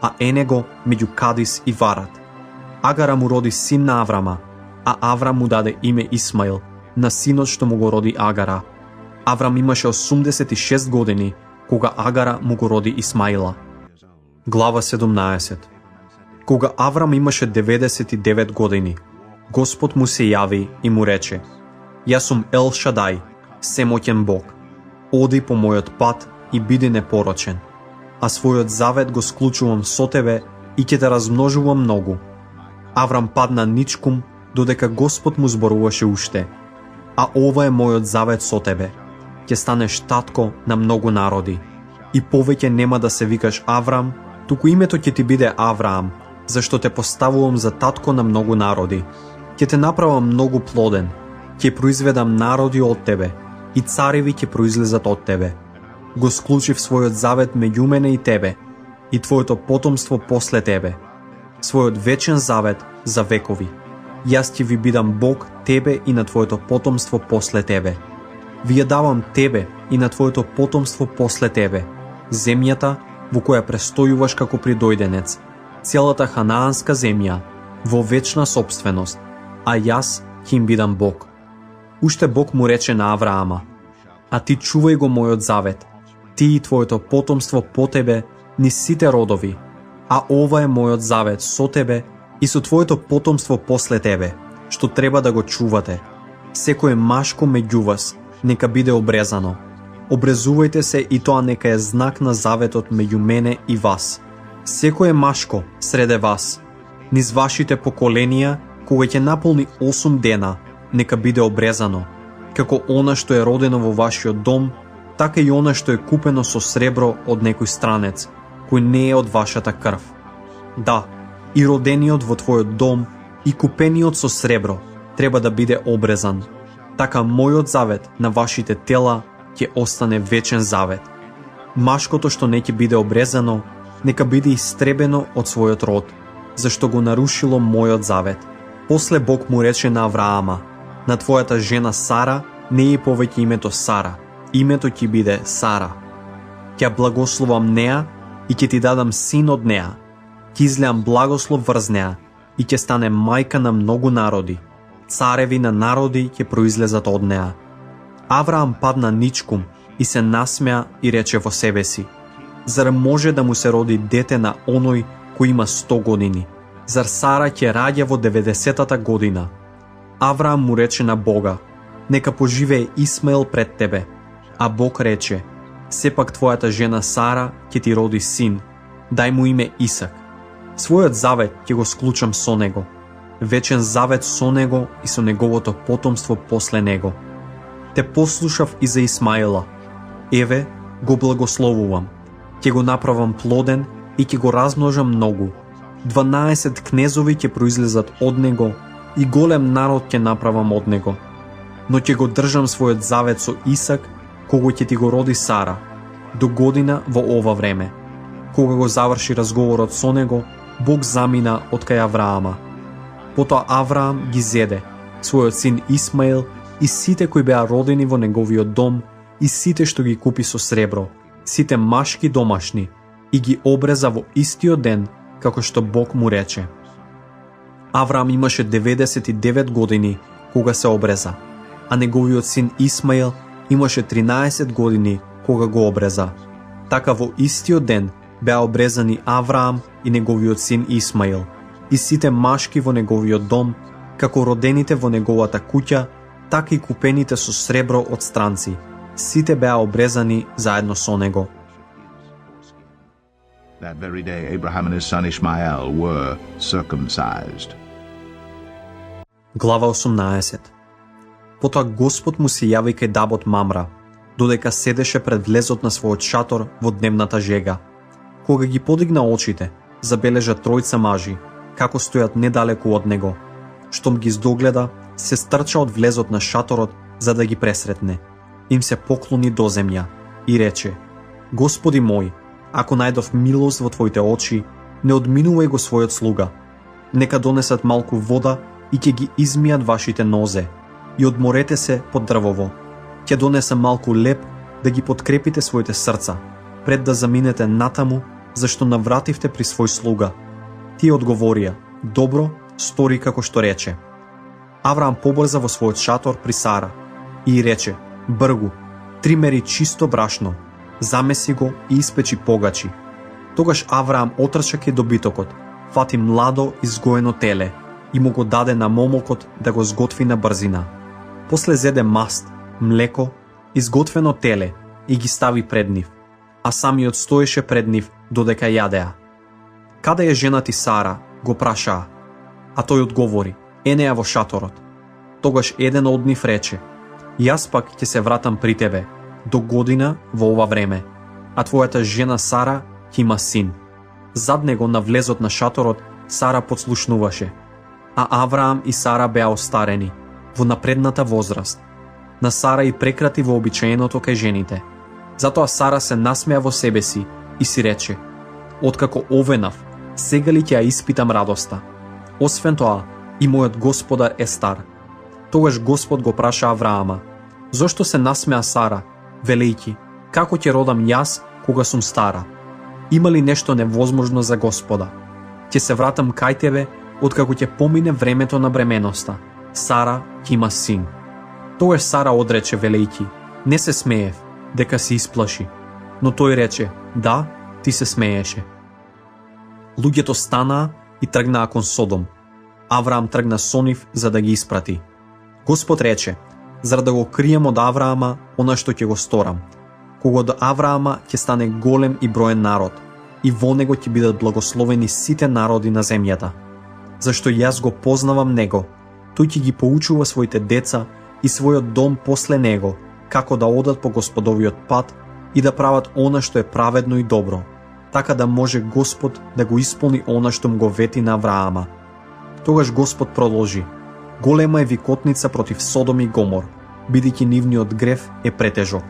а ене го меѓу Кадис и Варат. Агара му роди син на Аврама, а Аврам му даде име Исмаил на синот што му го роди Агара. Аврам имаше 86 години кога Агара му го роди Исмаила. Глава 17. Кога Аврам имаше 99 години, Господ му се јави и му рече: Јас сум Ел Шадај, семоќен Бог. Оди по мојот пат и биди непорочен, а својот завет го склучувам со тебе и ќе те размножувам многу. Аврам падна ничкум додека Господ му зборуваше уште: А ова е мојот завет со тебе: ќе станеш татко на многу народи. И повеќе нема да се викаш Аврам, туку името ќе ти биде Авраам, зашто те поставувам за татко на многу народи. Ќе те направам многу плоден, ќе произведам народи од тебе, и цареви ќе произлезат од тебе. Го склучив својот завет меѓу мене и тебе, и твоето потомство после тебе, својот вечен завет за векови. Јас ќе ви бидам Бог тебе и на твоето потомство после тебе. Ви ја давам тебе и на твоето потомство после тебе земјата во која престојуваш како придојденец, целата ханаанска земја, во вечна собственост, а јас ќе им бидам Бог. Уште Бог му рече на Авраама: А ти чувај го мојот завет, ти и твоето потомство по тебе низ сите родови, а ова е мојот завет со тебе и со твоето потомство после тебе, што треба да го чувате. Секој машко меѓу вас нека биде обрезано. Обрезувајте се и тоа нека е знак на заветот меѓу мене и вас. Секој машко среде вас, низ вашите поколенија, кога ќе наполни 8 дена, нека биде обрезано, како она што е родено во вашиот дом, така и она што е купено со сребро од некој странец, кој не е од вашата крв. Да, и родениот во твојот дом, и купениот со сребро, треба да биде обрезан. Така мојот завет на вашите тела ќе остане вечен завет. Машкото што не ќе биде обрезано, нека биде истребено од својот род, зашто го нарушило мојот завет. После Бог му рече на Авраама: На твојата жена Сара не е повеќе името Сара, името ќе биде Сара. Ќе благословам неа и ќе ти дадам син од неа. Ќе излеам благослов врз неа и ќе стане мајка на многу народи. Цареви на народи ќе произлезат од неа. Авраам падна ничкум и се насмеа и рече во себе си: Зар може да му се роди дете на оној кој има 100 години? Зар Сара ќе раѓа во 90-та година? Авраам му рече на Бога: Нека поживее Исмаил пред тебе. А Бог рече: Сепак твојата жена Сара ќе ти роди син, дај му име Исак. Својот завет ќе го склучам со него, вечен завет со него и со неговото потомство после него. Те послушав и за Исмаила. Еве, го благословувам. Ќе го направам плоден и ќе го размножам многу. 12 кнезови ќе произлезат од него и голем народ ќе направам од него. Но ќе го држам својот завет со Исак, кога ќе ти го роди Сара, до година во ова време. Кога го заврши разговорот со него, Бог замина од кај Авраама. Потоа Авраам ги зеде својот син Исмаил и сите кои беа родени во неговиот дом и сите што ги купи со сребро, сите машки домашни, и ги обреза во истиот ден, како што Бог му рече. Авраам имаше 99 години кога се обреза, а неговиот син Исмаил имаше 13 години кога го обреза. Така во истиот ден беа обрезани Авраам и неговиот син Исмаил, и сите машки во неговиот дом, како родените во неговата куќа, така и купените со сребро од странци. Сите беа обрезани заедно со него. That very day Abraham and his son Ishmael were circumcised. Глава 18. Потоа Господ му се јави кај Дабот Мамра, додека седеше пред влезот на својот шатор во дневната жега. Кога ги подигна очите, забележа тројца мажи, како стојат недалеку од него. Штом ги здогледа, се стрча од влезот на шаторот за да ги пресретне. им се поклони до земја и рече: Господи мој, ако најдов милост во Твоите очи, не одминувај го својот слуга. Нека донесат малку вода и ќе ги измијат вашите нозе и одморете се под дрвово. Ќе донесам малку леп да ги подкрепите своите срца, пред да заминете натаму, зашто навративте при свој слуга. Тие одговорија: Добро, стори како што рече. Авраам побрза во својот шатор при Сара и рече: Бргу, 3 мери чисто брашно, замеси го и испечи погачи. Тогаш Авраам отрча кај добитокот, фати младо изгоено теле и му го даде на момокот да го сготви на брзина. После зеде маст, млеко, изготвено теле и ги стави пред нив, а самиот стоеше пред нив додека јадеа. Каде е жена ти Сара, го прашаа, а тој одговори: Енеја во шаторот. Тогаш еден од нив рече: Јас пак ќе се вратам при тебе до година во ова време, а твојата жена Сара ќе има син. Зад него на влезот на шаторот Сара подслушнуваше, а Авраам и Сара беа остарени, во напредната возраст. На Сара и прекрати вообичаеното кај жените. Затоа Сара се насмеа во себе си и си рече: Откако овенав, сега ли ќе ја испитам радоста? Освен тоа, и мојот Господар е стар. Тогаш Господ го праша Авраама: Зошто се насмеа Сара, велејќи: Како ќе родам јас кога сум стара? Има ли нешто невозможно за Господа? Ќе се вратам кај тебе откако ќе помине времето на бременоста. Сара ќе има син. Тогаш Сара одрече велејќи: Не се смеев, дека се исплаши. Но тој рече: Да, ти се смееше. Луѓето станаа и тргнаа кон Содом. Авраам тргна со нив за да ги испрати. Господ рече: Зар да го крием од Авраама она што ќе го сторам, кога од Авраама ќе стане голем и броен народ, и во него ќе бидат благословени сите народи на земјата. Зашто јас го познавам него, тој ќе ги поучува своите деца и својот дом после него, како да одат по Господовиот пат и да прават она што е праведно и добро, така да може Господ да го исполни она што му го вети на Авраама. Тогаш Господ продолжи: Голема е викотница против Содом и Гомор, бидејќи нивниот грев е претежок.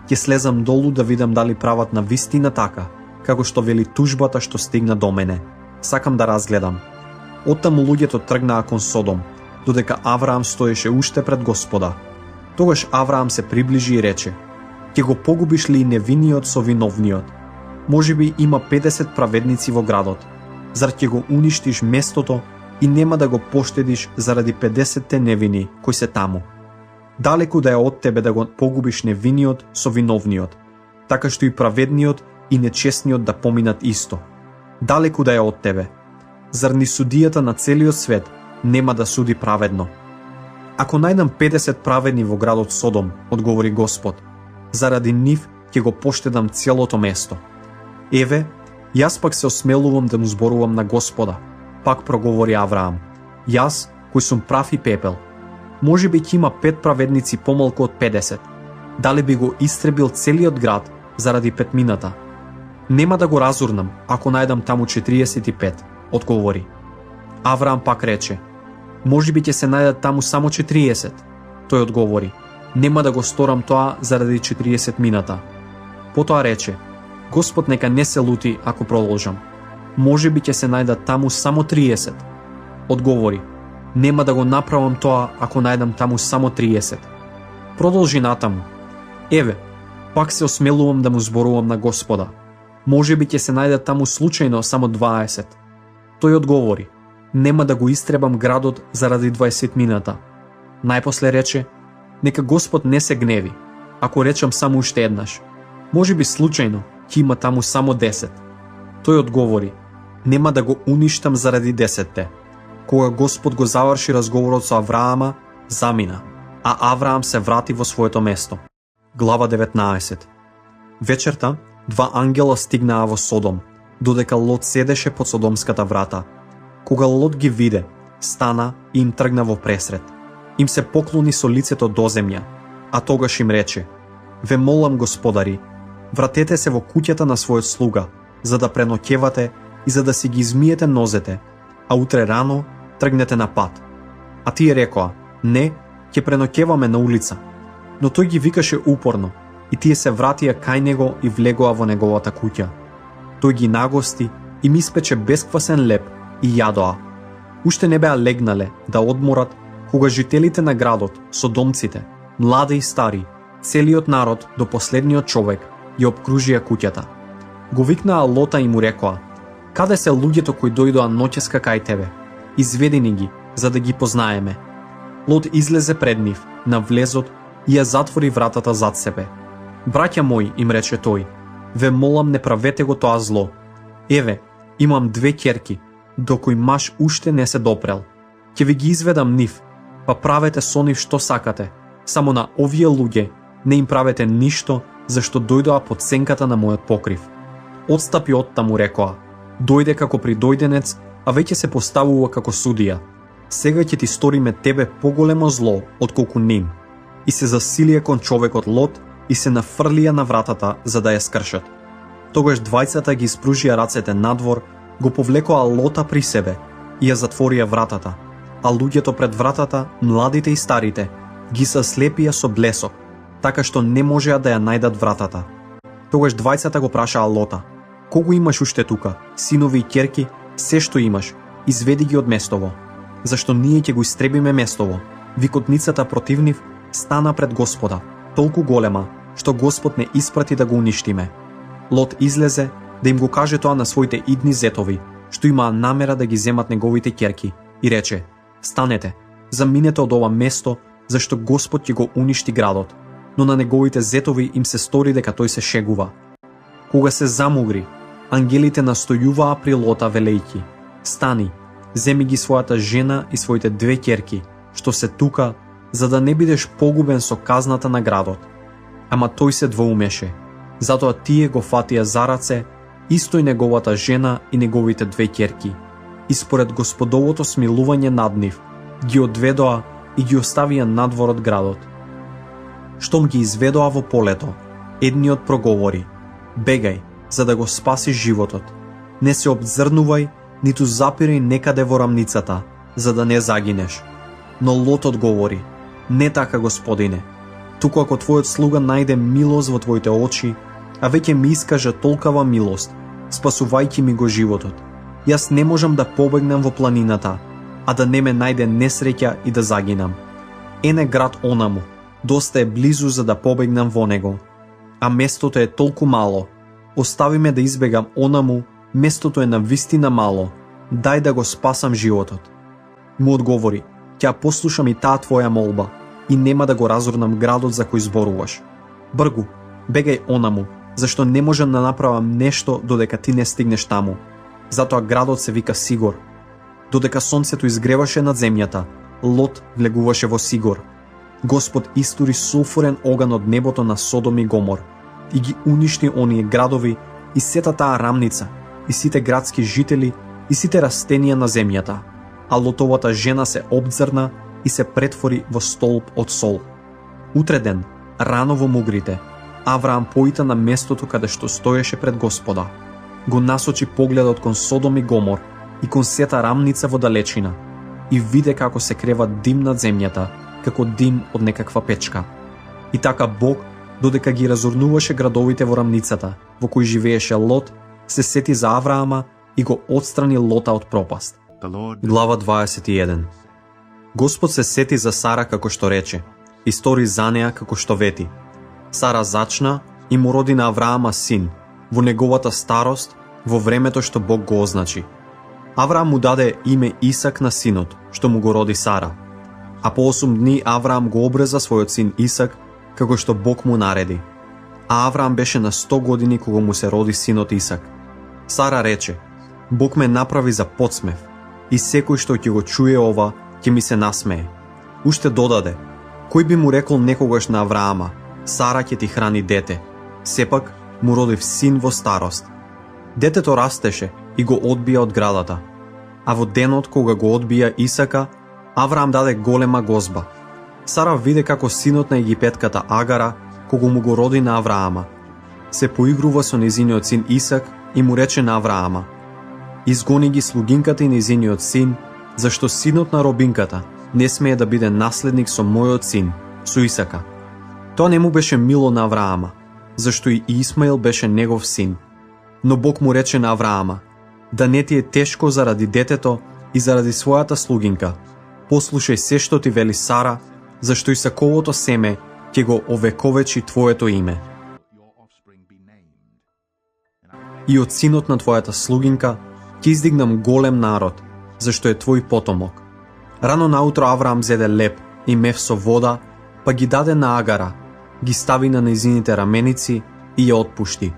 Ќе слезам долу да видам дали прават на вистина така, како што вели тужбата што стигна до мене. Сакам да разгледам. Оттаму луѓето тргнаа кон Содом, додека Авраам стоеше уште пред Господа. Тогаш Авраам се приближи и рече: Ќе го погубиш ли невиниот со виновниот? Можеби има 50 праведници во градот. Зар ќе го уништиш местото и нема да го поштедиш заради 50-те невини кои се таму? Далеку да е од тебе да го погубиш невиниот со виновниот, така што и праведниот и нечестниот да поминат исто. Далеку да е од тебе. Зар ни судијата на целиот свет нема да суди праведно? Ако најдам 50 праведни во градот Содом, одговори Господ, заради нив ќе го поштедам целото место. Еве, јас пак се осмелувам да му зборувам на Господа, пак проговори Авраам. Јас, кој сум прав и пепел. Може би ќе има 5 праведници помалку од 50. Дали би го истребил целиот град заради петмината? Нема да го разурнам, ако најдам таму 45, одговори. Авраам пак рече: Може би ќе се најдат таму само 40. Тој одговори: Нема да го сторам тоа заради 40 мината. Потоа рече: Господ нека не се лути ако продолжам. Може би ќе се најдат таму само 30. Одговори: Нема да го направам тоа ако најдам таму само 30. Продолжи натаму: Еве, пак се осмелувам да му зборувам на Господа. Може би ќе се најдат таму случајно само 20. Тој одговори: Нема да го истребам градот заради 20 мината. Најпосле рече: Нека Господ не се гневи, ако речам само уште еднаш. Може би случајно ќе има таму само 10. Тој одговори: Нема да го уништам заради 10-те. Кога Господ го заврши разговорот со Авраама, замина, а Авраам се врати во своето место. Глава 19. Вечерта, 2 ангела стигнаа во Содом, додека Лот седеше под содомската врата. Кога Лот ги виде, стана и им тргна во пресред. Им се поклони со лицето до земја, а тогаш им рече: Ве молам, господари, вратете се во куќата на својот слуга, за да преноќевате и за да си ги измиете нозете, а утре рано тргнете на пат. А тие рекоа: Не, ќе преноќеваме на улица. Но тој ги викаше упорно, и тие се вратија кај него и влегоа во неговата куќа. Тој ги нагости и им испече бесквасен леб и јадоа. Уште не беа легнале да одморат, кога жителите на градот, содомците, млади и стари, целиот народ до последниот човек, ја обкружија куќата. Го викнаа Лота и му рекоа: "Каде се луѓето кои дојдоа ноќеска кај тебе? Изведи ни ги, за да ги познаеме." Лот излезе пред нив, на влезот, и ја затвори вратата зад себе. "Браќа мои," им рече тој, "ве молам, не правете го тоа зло. Еве, имам 2 ќерки, до кои маж уште не се допрел. Ќе ви ги изведам нив, па правете со нив што сакате, само на овие луѓе не им правете ништо, зашто дојдоа под сенката на мојот покрив." Отстапи оттаму, рекоа: "Дојде како придојденец, а веќе се поставува како судија. Сега ќе ти сториме тебе поголемо зло отколку ним." И се засилија кон човекот Лот и се нафрлија на вратата за да ја скршат. Тогаш двајцата ги испружија рацете надвор, го повлекоа Лота при себе и ја затворија вратата, а луѓето пред вратата, младите и старите, ги заслепија со блесок, така што не можеа да ја најдат вратата. Тогаш двајцата го прашаа Лота: "Кого имаш уште тука? Синови и ќерки, се што имаш, изведи ги од местово, зашто ние ќе го истребиме местово. Викотницата против нив стана пред Господа, толку голема, што Господ не испрати да го уништиме." Лот излезе да им го каже тоа на своите идни зетови, што имаа намера да ги земат неговите ќерки, и рече: "Станете, заминете од ова место, зашто Господ ќе го уништи градот." Но на неговите зетови им се стори дека тој се шегува. Кога се замугри, ангелите настојуваа при Лота велејќи: "Стани, земи ги својата жена и своите 2 ќерки, што се тука, за да не бидеш погубен со казната на градот." Ама тој се двоумеше. Затоа тие го фатија за раце, исто и неговата жена и неговите 2 ќерки. И според Господовото смилување над нив, ги одведоа и ги оставија надвор од градот. Штом ги изведоа во полето, едниот проговори: "Бегај, за да го спасиш животот. Не се обзрнувај, ниту запирај некаде во рамницата, за да не загинеш." Но Лот одговори: "Не така, Господине. Туку ако твојот слуга најде милост во твоите очи, а веќе ми искажа толкава милост, спасувајќи ми го животот, јас не можам да побегнам во планината, а да не ме најде несреќа и да загинам. Ене град онаму, доста е близу за да побегнам во него, а местото е толку мало. Остави ме да избегам онаму, местото е навистина мало, дај да го спасам животот." Му одговори: "Ќе послушам и таа твоја молба и нема да го разорнам градот за кој зборуваш. Бргу, бегај онаму, зашто не можам да направам нешто додека ти не стигнеш таму." Затоа градот се вика Сигор. Додека сонцето изгреваше над земјата, Лот влегуваше во Сигор. Господ истури сулфурен оган од небото на Содом и Гомор и ги уништи оние градови и сета таа рамница, и сите градски жители, и сите растенија на земјата. А Лотовата жена се обзрна и се претвори во столб од сол. Утре ден, рано во мугрите, Авраам поита на местото каде што стоеше пред Господа. Го насочи погледот кон Содом и Гомор и кон сета рамница во далечина и виде како се крeva дим над земјата, како дим од некаква печка. И така Бог, додека ги разорнуваше градовите во рамницата, во кој живееше Лот, се сети за Авраама и го отстрани Лота од пропаст. Глава 21. Господ се сети за Сара како што рече, и стори за неа како што вети. Сара зачна и му роди на Авраама син, во неговата старост, во времето што Бог го означи. Авраам му даде име Исак на синот, што му го роди Сара. А по 8 дни Авраам го обреза својот син Исак, како што Бог му нареди. А Авраам беше на 100 години кога му се роди синот Исак. Сара рече: "Бог ме направи за подсмев, и секој што ќе го чуе ова, ќе ми се насмее." Уште додаде: "Кој би му рекол некогаш на Авраама: Сара ќе ти храни дете?" Сепак му родив син во старост. Детето растеше и го одбија од градата. А во денот кога го одбија Исака, Авраам даде голема гозба. Сара виде како синот на египетката Агара, кога му го роди на Авраама, се поигрува со незиниот син Исак и му рече на Авраама: "Изгони ги слугинката и незиниот син, зашто синот на робинката не смее да биде наследник со мојот син, со Исака." Тоа не му беше мило на Авраама, зашто и Исмаил беше негов син. Но Бог му рече на Авраама: да не ти е тешко заради детето и заради својата слугинка. Послушај се што ти вели Сара, зашто Исаковото семе ќе го овековечи твоето име. И од синот на твојата слугинка ќе издигнам голем народ, зашто е твој потомок. Рано наутро Авраам зеде леп и мев со вода, па ги даде на Агара, ги стави на нејзините раменици и ја отпушти.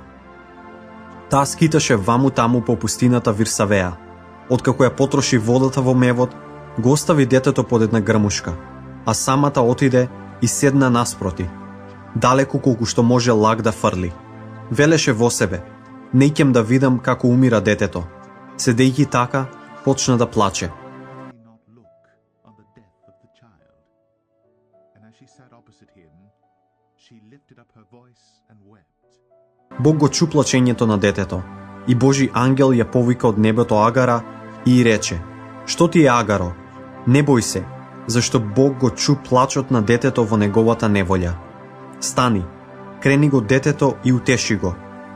Таа скиташе ваму таму по пустината Вирсавеа. Откако ја потроши водата во мевот, го остави детето под една грмушка, а самата отиде и седна наспроти, далеку колку што може лак да фрли. Велеше во себе: не ќем да видам како умира детето. Седејќи така, почна да плаче. Бог го чу плачењето на детето и Божи ангел ја повика од небото Агара и рече: што ти е, Агаро? Не бој се, зашто Бог го чу плачот на детето во неговата неволја. Стани, крени го детето и утеши го,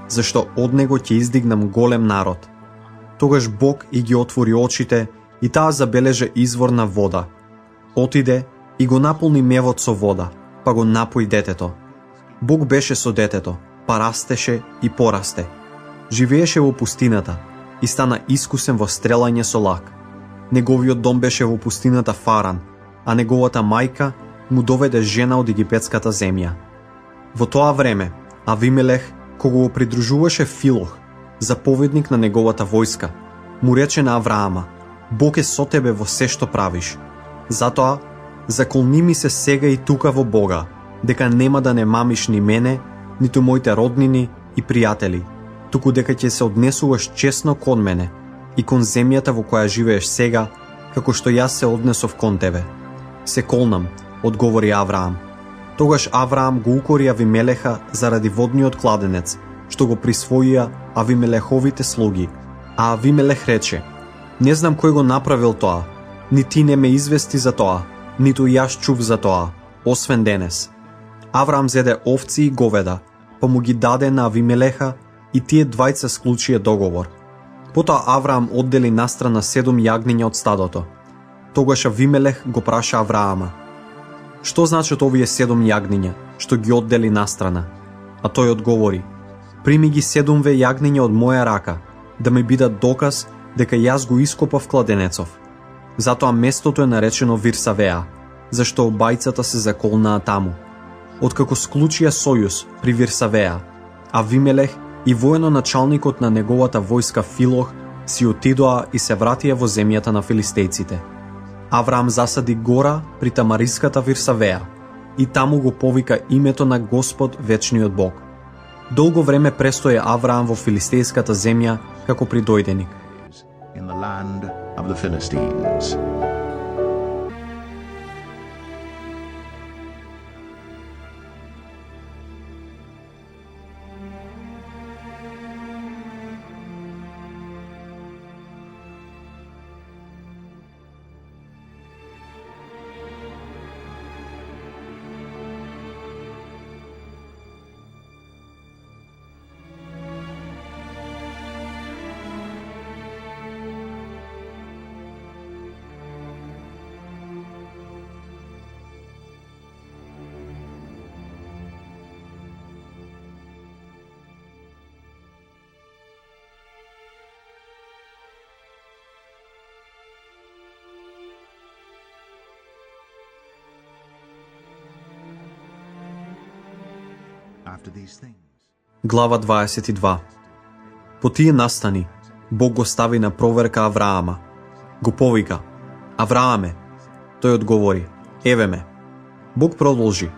зашто од него ќе издигнам голем народ. Тогаш Бог и ги отвори очите и таа забележа извор на вода. Отиде и го наполни мевот со вода, па го напои детето. Бог беше со детето, па растеше и порасте. Живееше во пустината и стана искусен во стрелање со лак. Неговиот дом беше во пустината Фаран, а неговата мајка му доведе жена од египетската земја. Во тоа време, Авимелех, кога го придружуваше Филох, заповедник на неговата војска, му рече на Авраама: Бог е со тебе во се што правиш. Затоа, заколни ми се сега и тука во Бога, дека нема да не мамиш ни мене, ниту моите роднини и пријатели, туку дека ќе се однесуваш честно кон мене и кон земјата во која живееш сега, како што јас се однесов кон тебе. Се колнам, одговори Авраам. Тогаш Авраам го укори Авимелеха заради водниот кладенец, што го присвоија Авимелеховите слуги. А Авимелех рече: не знам кој го направил тоа, ни ти не ме извести за тоа, ниту јас чув за тоа, освен денес. Авраам зеде овци и говеда, па му ги даде на Авимелеха и тие двајца склучија договор. Потоа Авраам оддели настрана 7 јагниња од стадото. Тогаш Авимелех го праша Авраама: што значат овие 7 јагниња, што ги оддели настрана? А тој одговори: прими ги 7 јагниња од моја рака, да ми бидат доказ дека јас го ископав кладенецов. Затоа местото е наречено Вирсавеа, зашто обајцата се заколнаа таму. Откако склучија сојуз при Вирсавеа, Авимелех и военоначалникот на неговата војска Филох си отидоа и се вратија во земјата на филистејците. Авраам засади гора при Тамариската Вирсавеа и таму го повика името на Господ вечниот Бог. Долго време престоја Авраам во филистејската земја како придојденик. In the land of the Philistines. Глава 22. По тие настани, Бог го стави на проверка Авраама. Го повика: Аврааме. Тој одговори: еве ме. Бог продолжи: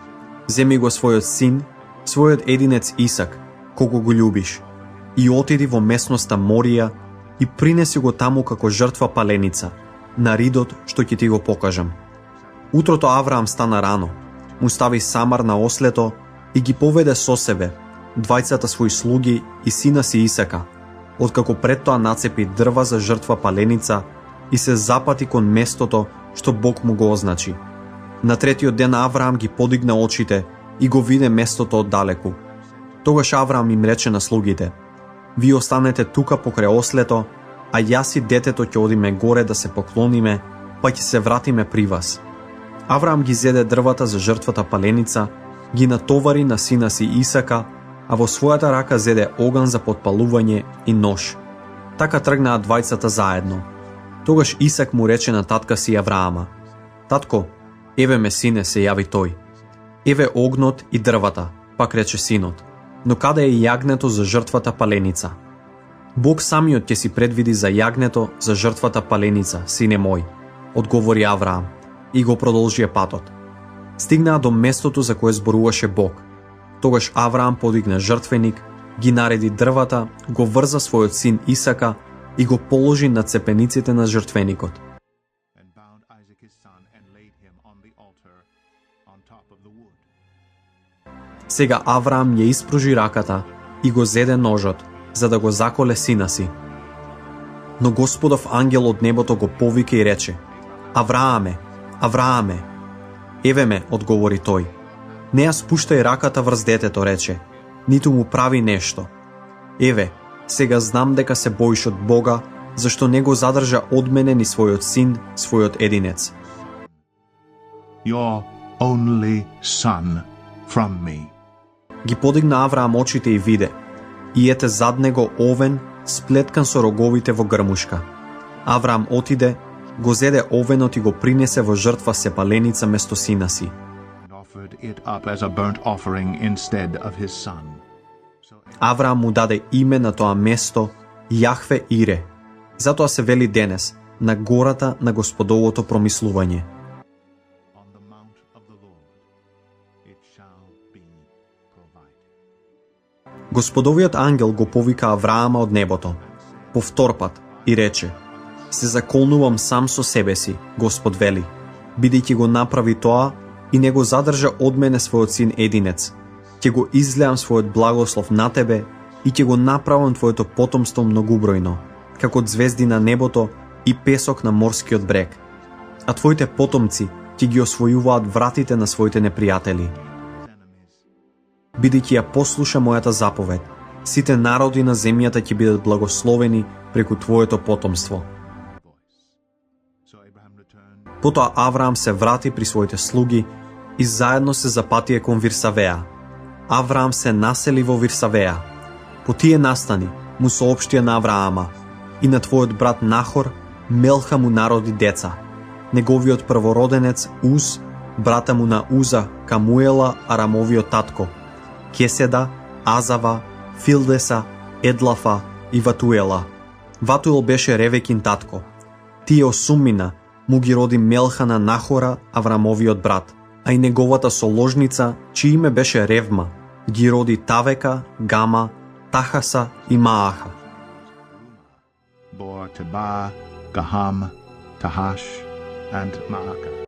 земи го својот син, својот единец Исак, кого го љубиш, и отиди во местноста Морија и принеси го таму како жртва паленица, на ридот што ќе ти го покажам. Утрото Авраам стана рано, му стави Самар на ослето и ги поведе со себе двајцата своји слуги и сина си Исака, откако пред тоа нацепи дрва за жртва паленица и се запати кон местото што Бог му го означи. На третиот ден Авраам ги подигна очите и го виде местото оддалеку. Тогаш Авраам им рече на слугите: "Вие останете тука покрај ослето, а јас и детето ќе одиме горе да се поклониме, па ќе се вратиме при вас." Авраам ги зеде дрвата за жртвата паленица, ги натовари на сина си Исака, а во својата рака зеде оган за подпалување и нож. Така тргнаа двајцата заедно. Тогаш Исак му рече на татка си Авраама: "Татко, еве ме сине," се јави тој. "Еве огнот и дрвата," пак рече синот. "Но каде е јагнето за жртвата паленица?" "Бог самиот ќе си предвиди за јагнето за жртвата паленица, сине мој," одговори Авраам и го продолжија патот. Стигнаа до местото за кое зборуваше Бог. Тогаш Авраам подигна жртвеник, ги нареди дрвата, го врза својот син Исака и го положи на цепениците на жртвеникот. Сега Авраам ја испружи раката и го зеде ножот, за да го заколе сина си. Но Господов ангел од небото го повика и рече: "Аврааме, Аврааме!" "Еве ме," одговори тој. "Не ја спуштај раката врз детето," рече, "ниту му прави нешто. Еве, сега знам дека се боиш од Бога, зашто не го задржа од мене ни својот син, својот единец." Your only son from me. Ги подигна Авраам очите и виде, и ете зад него овен сплеткан со роговите во грмушка. Авраам отиде, го зеде овенот и го принесе во жртва сепаленица место сина си. Авраам му даде име на тоа место Јахве Ире. Затоа се вели денес на гората на Господовото промислување. Господовиот ангел го повика Авраама од небото, повторпат, и рече: "Се заколнувам сам со себе си," Господ вели, "бидејќи го направи тоа и не го задржа од мене својот син единец. Ќе го излеам својот благослов на тебе и ќе го направам твоето потомство многубројно, како звезди на небото и песок на морскиот брег. А твоите потомци ќе ги освојуваат вратите на своите непријатели. Бидејќи ја послуша мојата заповед, сите народи на земјата ќе бидат благословени преку твоето потомство." Потоа Авраам се врати при своите слуги и заедно се запатие кон Вирсавеа. Авраам се насели во Вирсавеа. По тие настани му соопштија на Авраама: "И на твојот брат Нахор Мелха му народи деца. Неговиот првороденец Уз, брата му на Уза, Камуела, Арамовиот татко, Кеседа, Азава, Филдеса, Едлафа и Ватуела. Ватуел беше Ревекин татко. Тие 8 му ги роди Мелха на Нахора, Аврамовиот брат, а и неговата соложница, чие име беше Ревма, ги роди Тавека, Гама, Тахаса и Мааха." Bore Teba, Gaham, Tahash, and Maacah.